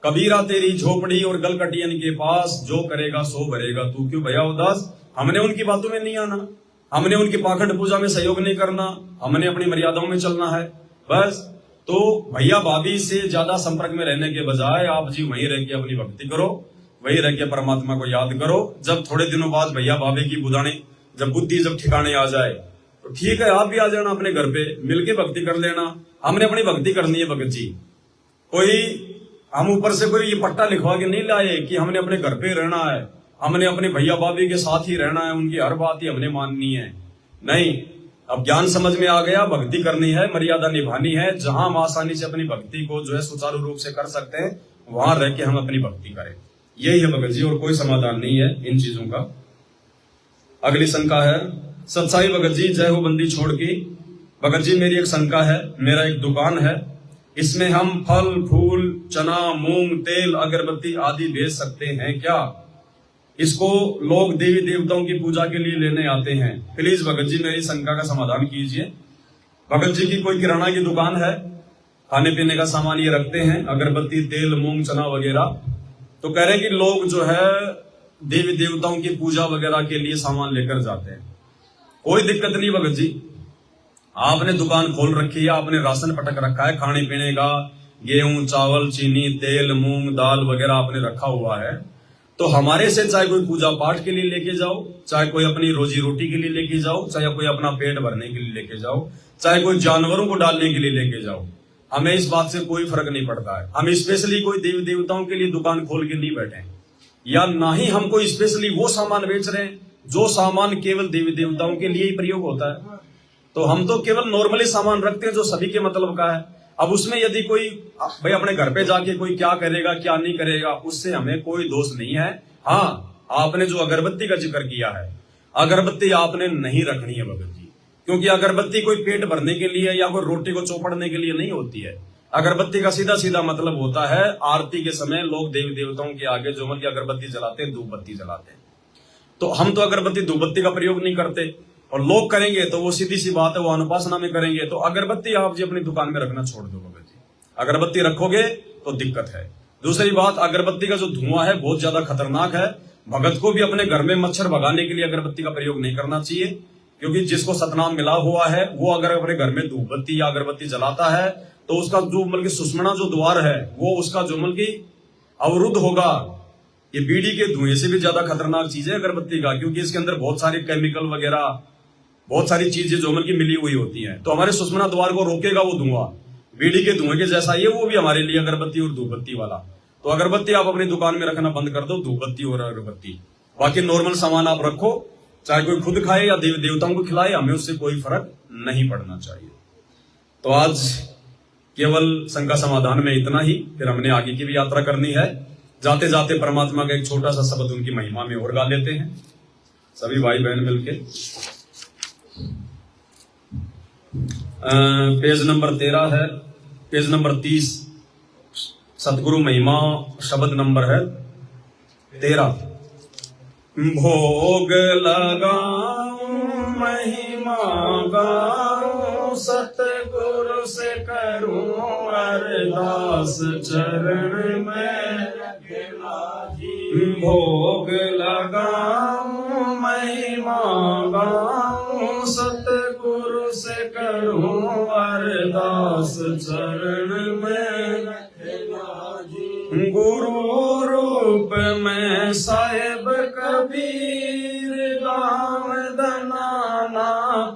कबीरा तेरी झोपड़ी और गलकटियन के पास, जो करेगा सो भरेगा तू क्यों भया उदास। हमने उनकी बातों में नहीं आना, हमने उनकी पाखंड पूजा में सहयोग नहीं करना, हमने अपनी मर्यादाओं में चलना है बस। तो भैया भाभी से ज्यादा संपर्क में रहने के बजाय आप जी वहीं रह के अपनी भक्ति करो, वहीं रह के परमात्मा को याद करो। जब थोड़े दिनों बाद भैया भाभी की बुदानी जब बुद्धि जब ठिकाने आ जाए तो ठीक है, आप भी आ जाना अपने घर पे, मिलके भक्ति कर लेना। हमने अपनी भक्ति करनी है भगत जी। कोई हम ऊपर से कोई ये पट्टा लिखवा के नहीं लाए कि हमने अपने घर पे रहना है, हमने अपने भैया भाभी के साथ ही रहना है, उनकी हर बात ही हमने माननी है। नहीं, अब ज्ञान समझ में आ गया, भक्ति करनी है, मर्यादा निभानी है। जहां हम आसानी से अपनी भक्ति को जो है सुचारू रूप से कर सकते हैं, वहां रह के हम अपनी भक्ति करें। यही है भगत जी, और कोई समाधान नहीं है इन चीजों का। अगली शंका है, सत्साई भगत जी जय हो बंदी छोड़ की। भगत जी मेरी एक शंका है, मेरा एक दुकान है, इसमें हम फल फूल चना मूंग तेल अगरबत्ती आदि बेच सकते हैं क्या? इसको लोग देवी देवताओं की पूजा के लिए लेने आते हैं, प्लीज भगत जी मेरी शंका का समाधान कीजिए। भगत जी की कोई किराना की दुकान है, खाने पीने का सामान ये रखते हैं, अगरबत्ती तेल मूंग चना वगैरह, तो कह रहे हैं कि लोग जो है देवी देवताओं की पूजा वगैरह के लिए सामान लेकर जाते हैं। कोई दिक्कत नहीं भगत जी, आपने दुकान खोल रखी है, आपने राशन पटक रखा है खाने पीने का, गेहूं चावल चीनी तेल मूंग दाल वगैरह आपने रखा हुआ है, तो हमारे से चाहे कोई पूजा पाठ के लिए लेके जाओ, चाहे कोई अपनी रोजी रोटी के लिए लेके जाओ, चाहे कोई अपना पेट भरने के लिए लेके जाओ, चाहे कोई जानवरों को डालने के लिए लेके जाओ, हमें इस बात से कोई फर्क नहीं पड़ता है। हम स्पेशली कोई देवी देवताओं के लिए दुकान खोल के नहीं बैठे, या ना ही हम कोई स्पेशली वो सामान बेच रहे हैं जो सामान केवल देवी देवताओं के लिए ही प्रयोग होता है। तो हम तो केवल नॉर्मली सामान रखते हैं जो सभी के मतलब का है। अब उसमें यदि कोई भाई अपने घर पे जाके कोई क्या करेगा क्या नहीं करेगा, उससे हमें कोई दोष नहीं है। हाँ, आपने जो अगरबत्ती का जिक्र किया है, अगरबत्ती आपने नहीं रखनी है भगत जी, क्योंकि अगरबत्ती कोई पेट भरने के लिए या कोई रोटी को चौपड़ने के लिए नहीं होती है। अगरबत्ती का सीधा सीधा मतलब होता है आरती के समय लोग देवी देवताओं के आगे जो मतलब अगरबत्ती जलाते हैं, धूप बत्ती जलाते हैं। तो हम तो अगरबत्ती धूप बत्ती का प्रयोग नहीं करते, और लोग करेंगे तो वो सीधी सी बात है वो अनुपासना में करेंगे। तो अगरबत्ती आप जी अपनी दुकान में रखना छोड़ दो भगत जी, अगरबत्ती रखोगे तो दिक्कत है। दूसरी बात, अगरबत्ती का जो धुआं है बहुत ज्यादा खतरनाक है। भगत को भी अपने घर में मच्छर भगाने के लिए अगरबत्ती का प्रयोग नहीं करना चाहिए, क्योंकि जिसको सतनाम मिला हुआ है वो अगर अपने घर में धूप बत्ती या अगरबत्ती जलाता है तो उसका जो मतलब सुषमना जो द्वार है वो उसका जो मतलब अवरुद्ध होगा। ये बीड़ी के धुएं से भी ज्यादा खतरनाक चीज है अगरबत्ती का, क्योंकि इसके अंदर बहुत सारे केमिकल वगैरह बहुत सारी चीजें जो मतलब मिली हुई होती हैं, तो हमारे सुषमना द्वार को रोकेगा वो धुआं। बीड़ी के धुएं के जैसा ये वो भी हमारे लिए अगरबत्ती और धूप बत्ती वाला। तो अगरबत्ती आप अपनी दुकान में रखना बंद कर दो, धूप बत्ती और अगरबत्ती। बाकी नॉर्मल सामान आप रखो, चाहे कोई खुद खाए या देवी देवताओं को खिलाए, हमें उससे कोई फर्क नहीं पड़ना चाहिए। तो आज केवल शंका समाधान में इतना ही, फिर हमने आगे की भी यात्रा करनी है। जाते जाते परमात्मा का एक छोटा सा शब्द उनकी महिमा में और गा लेते हैं सभी भाई बहन मिलके। पेज नंबर 13 है, पेज नंबर 30 सतगुरु महिमा शब्द नंबर है 13। भोग लगाऊं महिमा गाऊं सतगुरु से करूं अरदास चरण में रखना जी। भोग लगाऊं महिमा गाऊं सतगुरु से करूं अरदास चरण में रखना जी। गुरु रूप में साहिब कबीर गाँव दनाना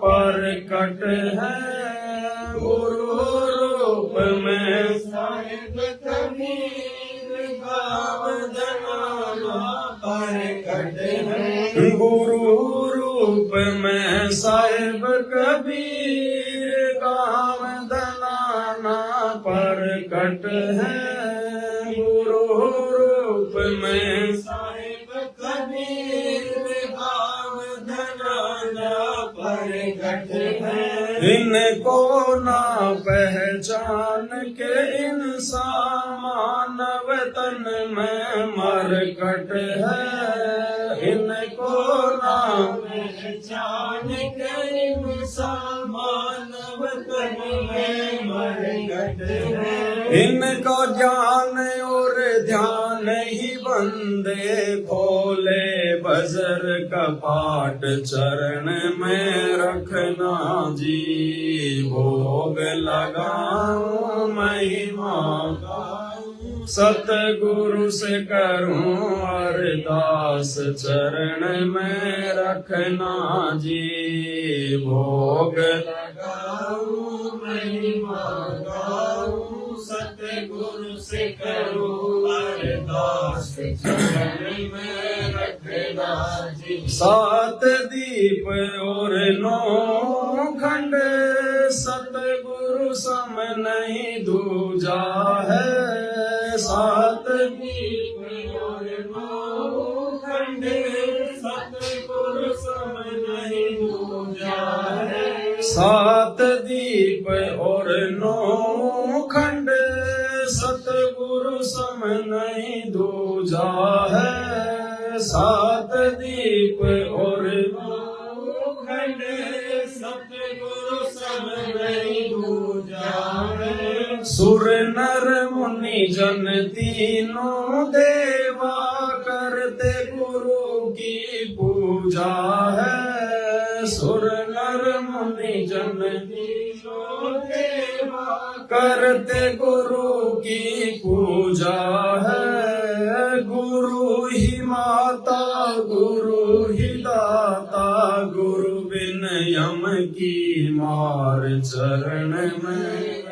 प्रकट है। गुरु रूप में साहिब कबीर गाँव दनाना प्रकट है। गुरु रूप में साहिब कबीर गाँव दनाना प्रकट है। गुरु रूप में साहिब कबीर गाँव दनाना प्रकट है। इनको ना पहचान के इंसान मानव तन में मरकट है। इनको ना पहचान के इंसान मानव तन में मरकट है। इनका ज्ञान और ध्यान ही बंदे भोले बजर कपाट चरण में रखना जी। भोग लगाऊं महिमा गाऊं सतगुरु से करूं अरदास चरण में रखना जी। भोग लगाऊं महिमा गाऊं सतगुरु से करूं अरदास चरण में रखना जी। 7 दीप और 9 खंड सतगुरु सम नहीं दूजा है। 7 दीप और 9 दीप और खंड सतगुरु सब नहीं दूजा सुर नर मुनि जन तीनों देवा करते गुरु की पूजा है। सुर नर मुनि जन तीनों देवा करते गुरु की पूजा है। गुरु ही माता गुरु ही दाता गुरु बिन यम की मार चरण में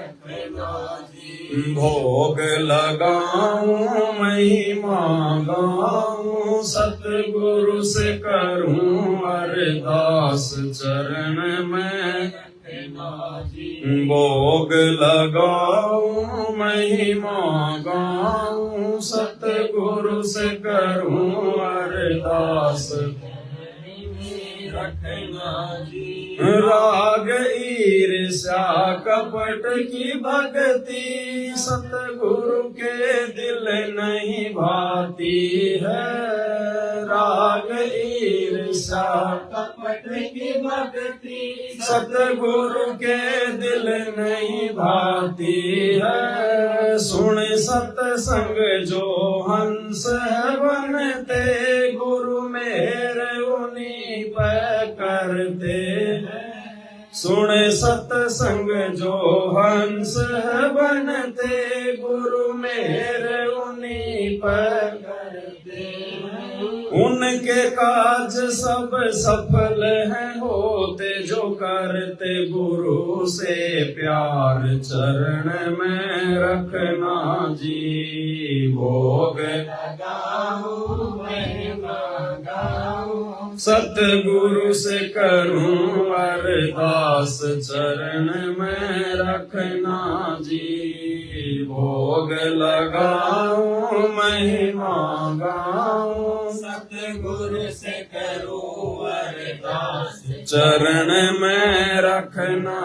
भोग लगाऊं महिमा गाऊं सतगुरु से करूं अरदास चरण में भोग लगाऊं महिमा गाऊं सतगुरु से करूं अरदास राग ईर्ष्या कपट की भक्ति सतगुरु के दिल नहीं भाती है। राग ईर्ष्या कपट की भक्ति सतगुरु के दिल नहीं भाती है। सुन सतसंग जो हंस है बनते गुरु मेरे उन्हीं पर करते हैं। सुन सतसंग जो हंस है बनते गुरु मेरे उन्हीं पर करते हैं। उनके काज सब सफल हैं होते जो करते गुरु से प्यार चरण में रखना जी। भोग लगाऊं महिमा गाऊं सतगुरु से करूं अरदास चरण में रखना जी। भोग लगाऊं महिमा गाऊं सतगुरु से करूं अरदास चरण में रखना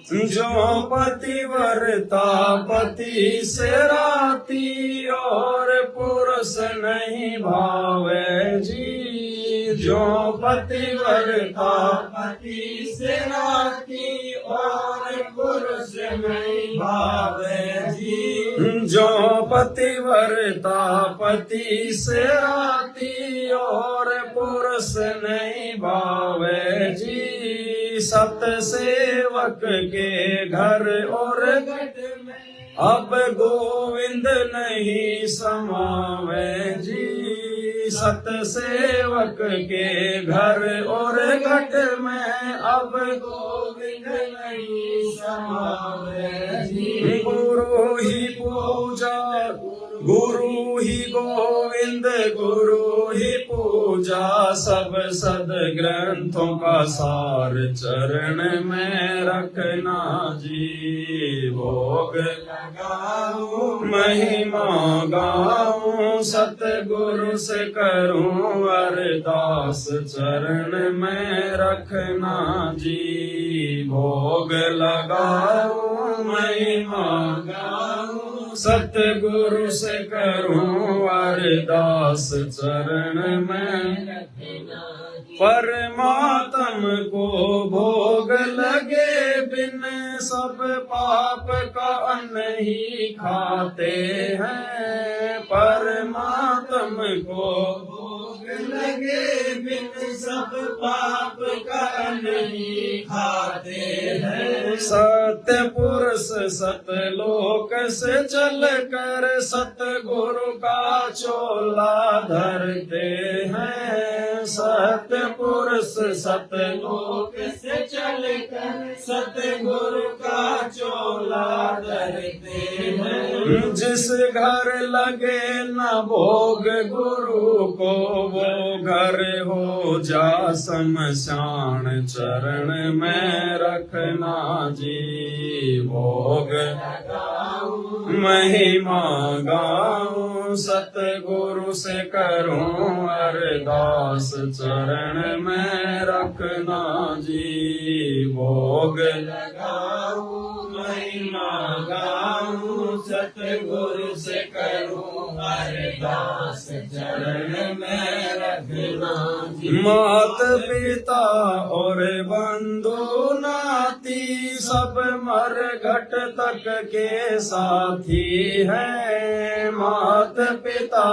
जो पतिव्रता पति से राती और पुरुष नहीं भावे जी। जो पतिव्रता पति से राती और पुरुष नहीं भावे जी। जो पतिव्रता पति से राती और पुरुष नहीं भावे जी। सत सेवक के घर और घट में अब गोविंद नहीं समावे जी। सत सेवक के घर और घट में अब गोविंद नहीं समावे जी। गुरु ही पूजा गुरु ही गोविंद गुरु ही पूजा सब सद ग्रंथों का सार चरण में रखना जी। भोग लगाऊं महिमा गाऊं सतगुरु से करूं अरदास चरण में रखना जी। भोग लगाऊं महिमा गाऊं सतगुरु से करूं अरदास चरण में। परमात्म को भोग लगे बिन सब पाप का अन्न ही खाते हैं। परमात्म को भोग लगे बिन सब पाप का अन्न ही खाते हैं। सत्य पुरुष सतलोक से चल कर सतगुरु का चोला धरते हैं। सत्य पुरुष सतलोक से चल कर सतगुरु का चोला धरते हैं। जिस घर लगे न भोग गुरु को वो घर हो जा शमशान चरण में रखना जी। भोग महिमा गाऊं सतगुरु से करूं अरदास चरण में रखना जी। भोग लगाऊं महिमा महिमा गाऊं, सतगुरु से करूं अरदास, चरण में रखना जी। मात पिता और बंधु नाती सब मरघट तक के साथी है। मात पिता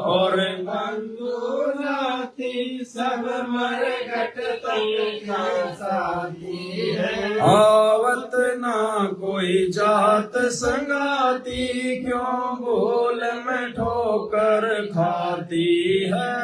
और बंधु नाती सब मरघट तक का साथी है। आवत ना कोई जात संगाती, क्यों भूल में ठोकर खाती है।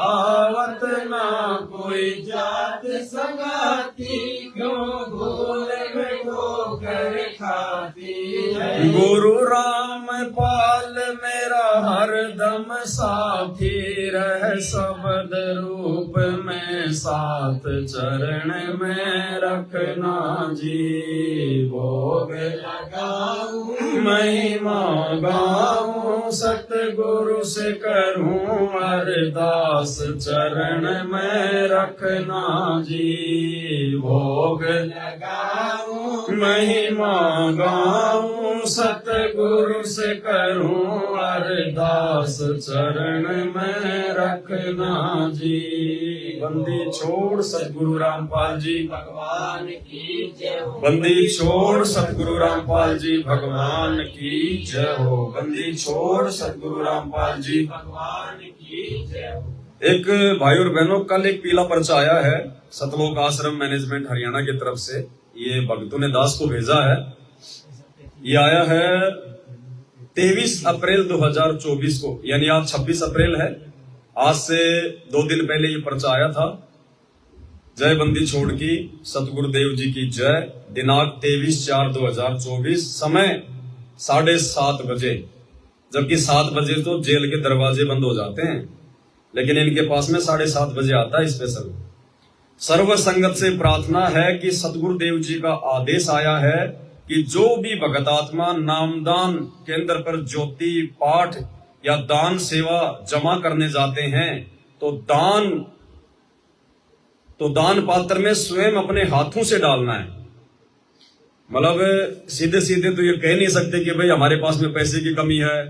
आवत ना कोई जात संगाती, क्यों भूल में ठोकर खाती है। गुरु राम पाल मेरा हरदम साथी, रह शब्द रूप में साथ चरण में रखना जी। भोग लगाऊं, महिमा गाऊं, सतगुरु से करूं अरदास, चरण में रखना जी। भोग लगाऊं, महिमा गाऊं, सतगुरु से करूं अरदास, चरण में रखना जी। बंदी छोड़ सतगुरु रामपाल जी भगवान की जय हो। बंदी छोड़ सतगुरु रामपाल जी भगवान की जय हो। बंदी छोड़ सतगुरु रामपाल जी भगवान की जय हो। एक भाई और बहनों, कल एक पीला पर्चा आया है सतलोक आश्रम मैनेजमेंट हरियाणा की तरफ से। ये भक्तों ने दास को भेजा है। ये आया है 23 अप्रैल 2024 को, यानी आज 26 अप्रैल है। आज से 2 दिन पहले ये पर्चा आया था। जय बंदी छोड़ की सतगुरुदेव जी की जय। दिनांक 23/4/2024, समय 7:30 बजे। जबकि 7 बजे तो जेल के दरवाजे बंद हो जाते हैं, लेकिन इनके पास में 7:30 बजे आता है स्पेशल। सर्व संगत से प्रार्थना है कि सतगुरुदेव जी का आदेश आया है कि जो भी भगतात्मा नामदान केंद्र पर ज्योति पाठ या दान सेवा जमा करने जाते हैं तो दान पात्र में स्वयं अपने हाथों से डालना है। मतलब सीधे सीधे तो ये कह नहीं सकते कि भाई हमारे पास में पैसे की कमी है,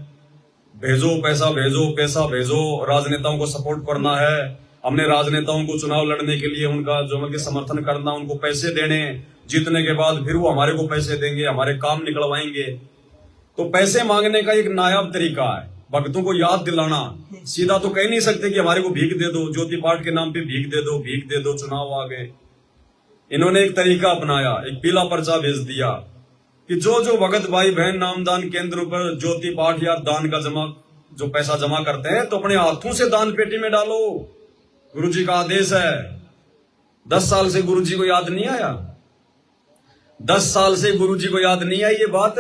भेजो पैसा, भेजो पैसा, भेजो। राजनेताओं को सपोर्ट करना है, हमने राजनेताओं को चुनाव लड़ने के लिए उनका जो मतलब समर्थन करना, उनको पैसे देने, जीतने के बाद फिर वो हमारे को पैसे देंगे, हमारे काम निकलवाएंगे। तो पैसे मांगने का एक नायाब तरीका है भक्तों को याद दिलाना। सीधा तो कह नहीं सकते कि हमारे को भीख दे दो, ज्योति पाठ के नाम पे भीख दे दो, चुनाव आ गए। इन्होंने एक तरीका अपनाया, एक पीला पर्चा भेज दिया कि जो भगत भाई बहन नामदान केंद्रों पर ज्योति पाठ या दान का जो पैसा जमा करते हैं तो अपने हाथों से दान पेटी में डालो। गुरुजी का आदेश है। 10 साल से गुरुजी को याद नहीं आया? 10 साल से गुरुजी को याद नहीं आई ये बात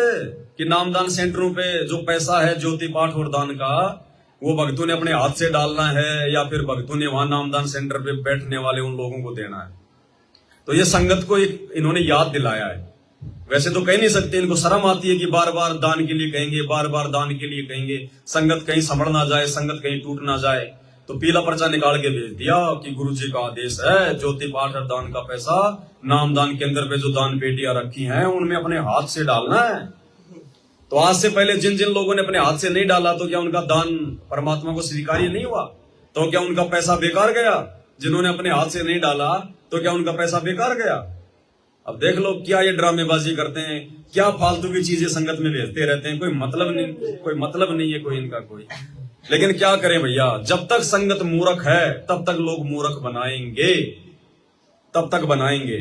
कि नामदान सेंटरों पे जो पैसा है ज्योति पाठ और दान का, वो भक्तों ने अपने हाथ से डालना है या फिर भक्तों ने वहां नामदान सेंटर पे बैठने वाले उन लोगों को देना है। तो ये संगत को इन्होंने याद दिलाया है। वैसे तो कह नहीं सकते, इनको शर्म आती है कि बार बार दान के लिए कहेंगे, बार बार दान के लिए कहेंगे, संगत कहीं संभल ना जाए, संगत कहीं टूट ना जाए। तो पीला पर्चा निकाल के भेज दिया कि गुरुजी का आदेश है ज्योति पाठ और दान का पैसा नामदान केंद्र पे जो दान पेटियां रखी हैं उनमें अपने हाथ से डालना है। तो आज से पहले जिन जिन लोगों ने अपने हाथ से नहीं डाला तो क्या उनका दान परमात्मा को स्वीकार्य नहीं हुआ? तो क्या उनका पैसा बेकार गया? जिन्होंने अपने हाथ से नहीं डाला तो क्या उनका पैसा बेकार गया? अब देख लो क्या ये ड्रामेबाजी करते हैं, क्या फालतू की चीजें संगत में भेजते रहते हैं। कोई मतलब नहीं है कोई इनका कोई। लेकिन क्या करें भैया, जब तक संगत मूर्ख है तब तक लोग मूर्ख बनाएंगे, तब तक बनाएंगे।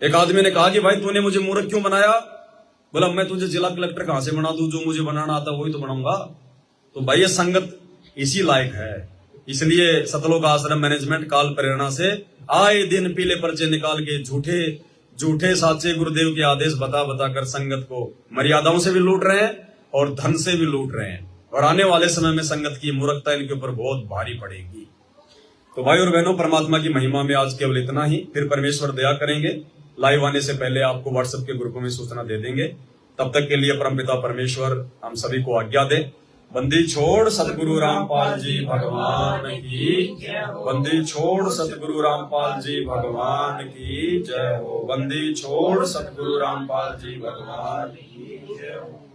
एक आदमी ने कहा कि भाई तूने मुझे मूर्ख क्यों बनाया? बोला मैं तुझे जिला कलेक्टर कहां से बना दूं, जो मुझे बनाना आता वही तो बनाऊंगा। तो भाई ये संगत इसी लायक है। इसलिए सतलोक आश्रम मैनेजमेंट काल प्रेरणा से आए दिन पीले पर्चे निकाल के झूठे साचे गुरुदेव के आदेश बता कर संगत को मर्यादाओं से भी लूट रहे हैं और धन से भी लूट रहे हैं। और आने वाले समय में संगत की मूर्खता इनके ऊपर बहुत भारी पड़ेगी। तो भाई और बहनों, परमात्मा की महिमा में आज केवल इतना ही। फिर परमेश्वर दया करेंगे, लाइव आने से पहले आपको व्हाट्सएप के ग्रुपों में सूचना दे देंगे। तब तक के लिए परमपिता परमेश्वर हम सभी को आज्ञा दे। बंदी छोड़ सतगुरु रामपाल जी भगवान की जय हो। बंदी छोड़ सतगुरु रामपाल जी भगवान की जय हो। बंदी छोड़ सतगुरु रामपाल जी भगवान की जय हो।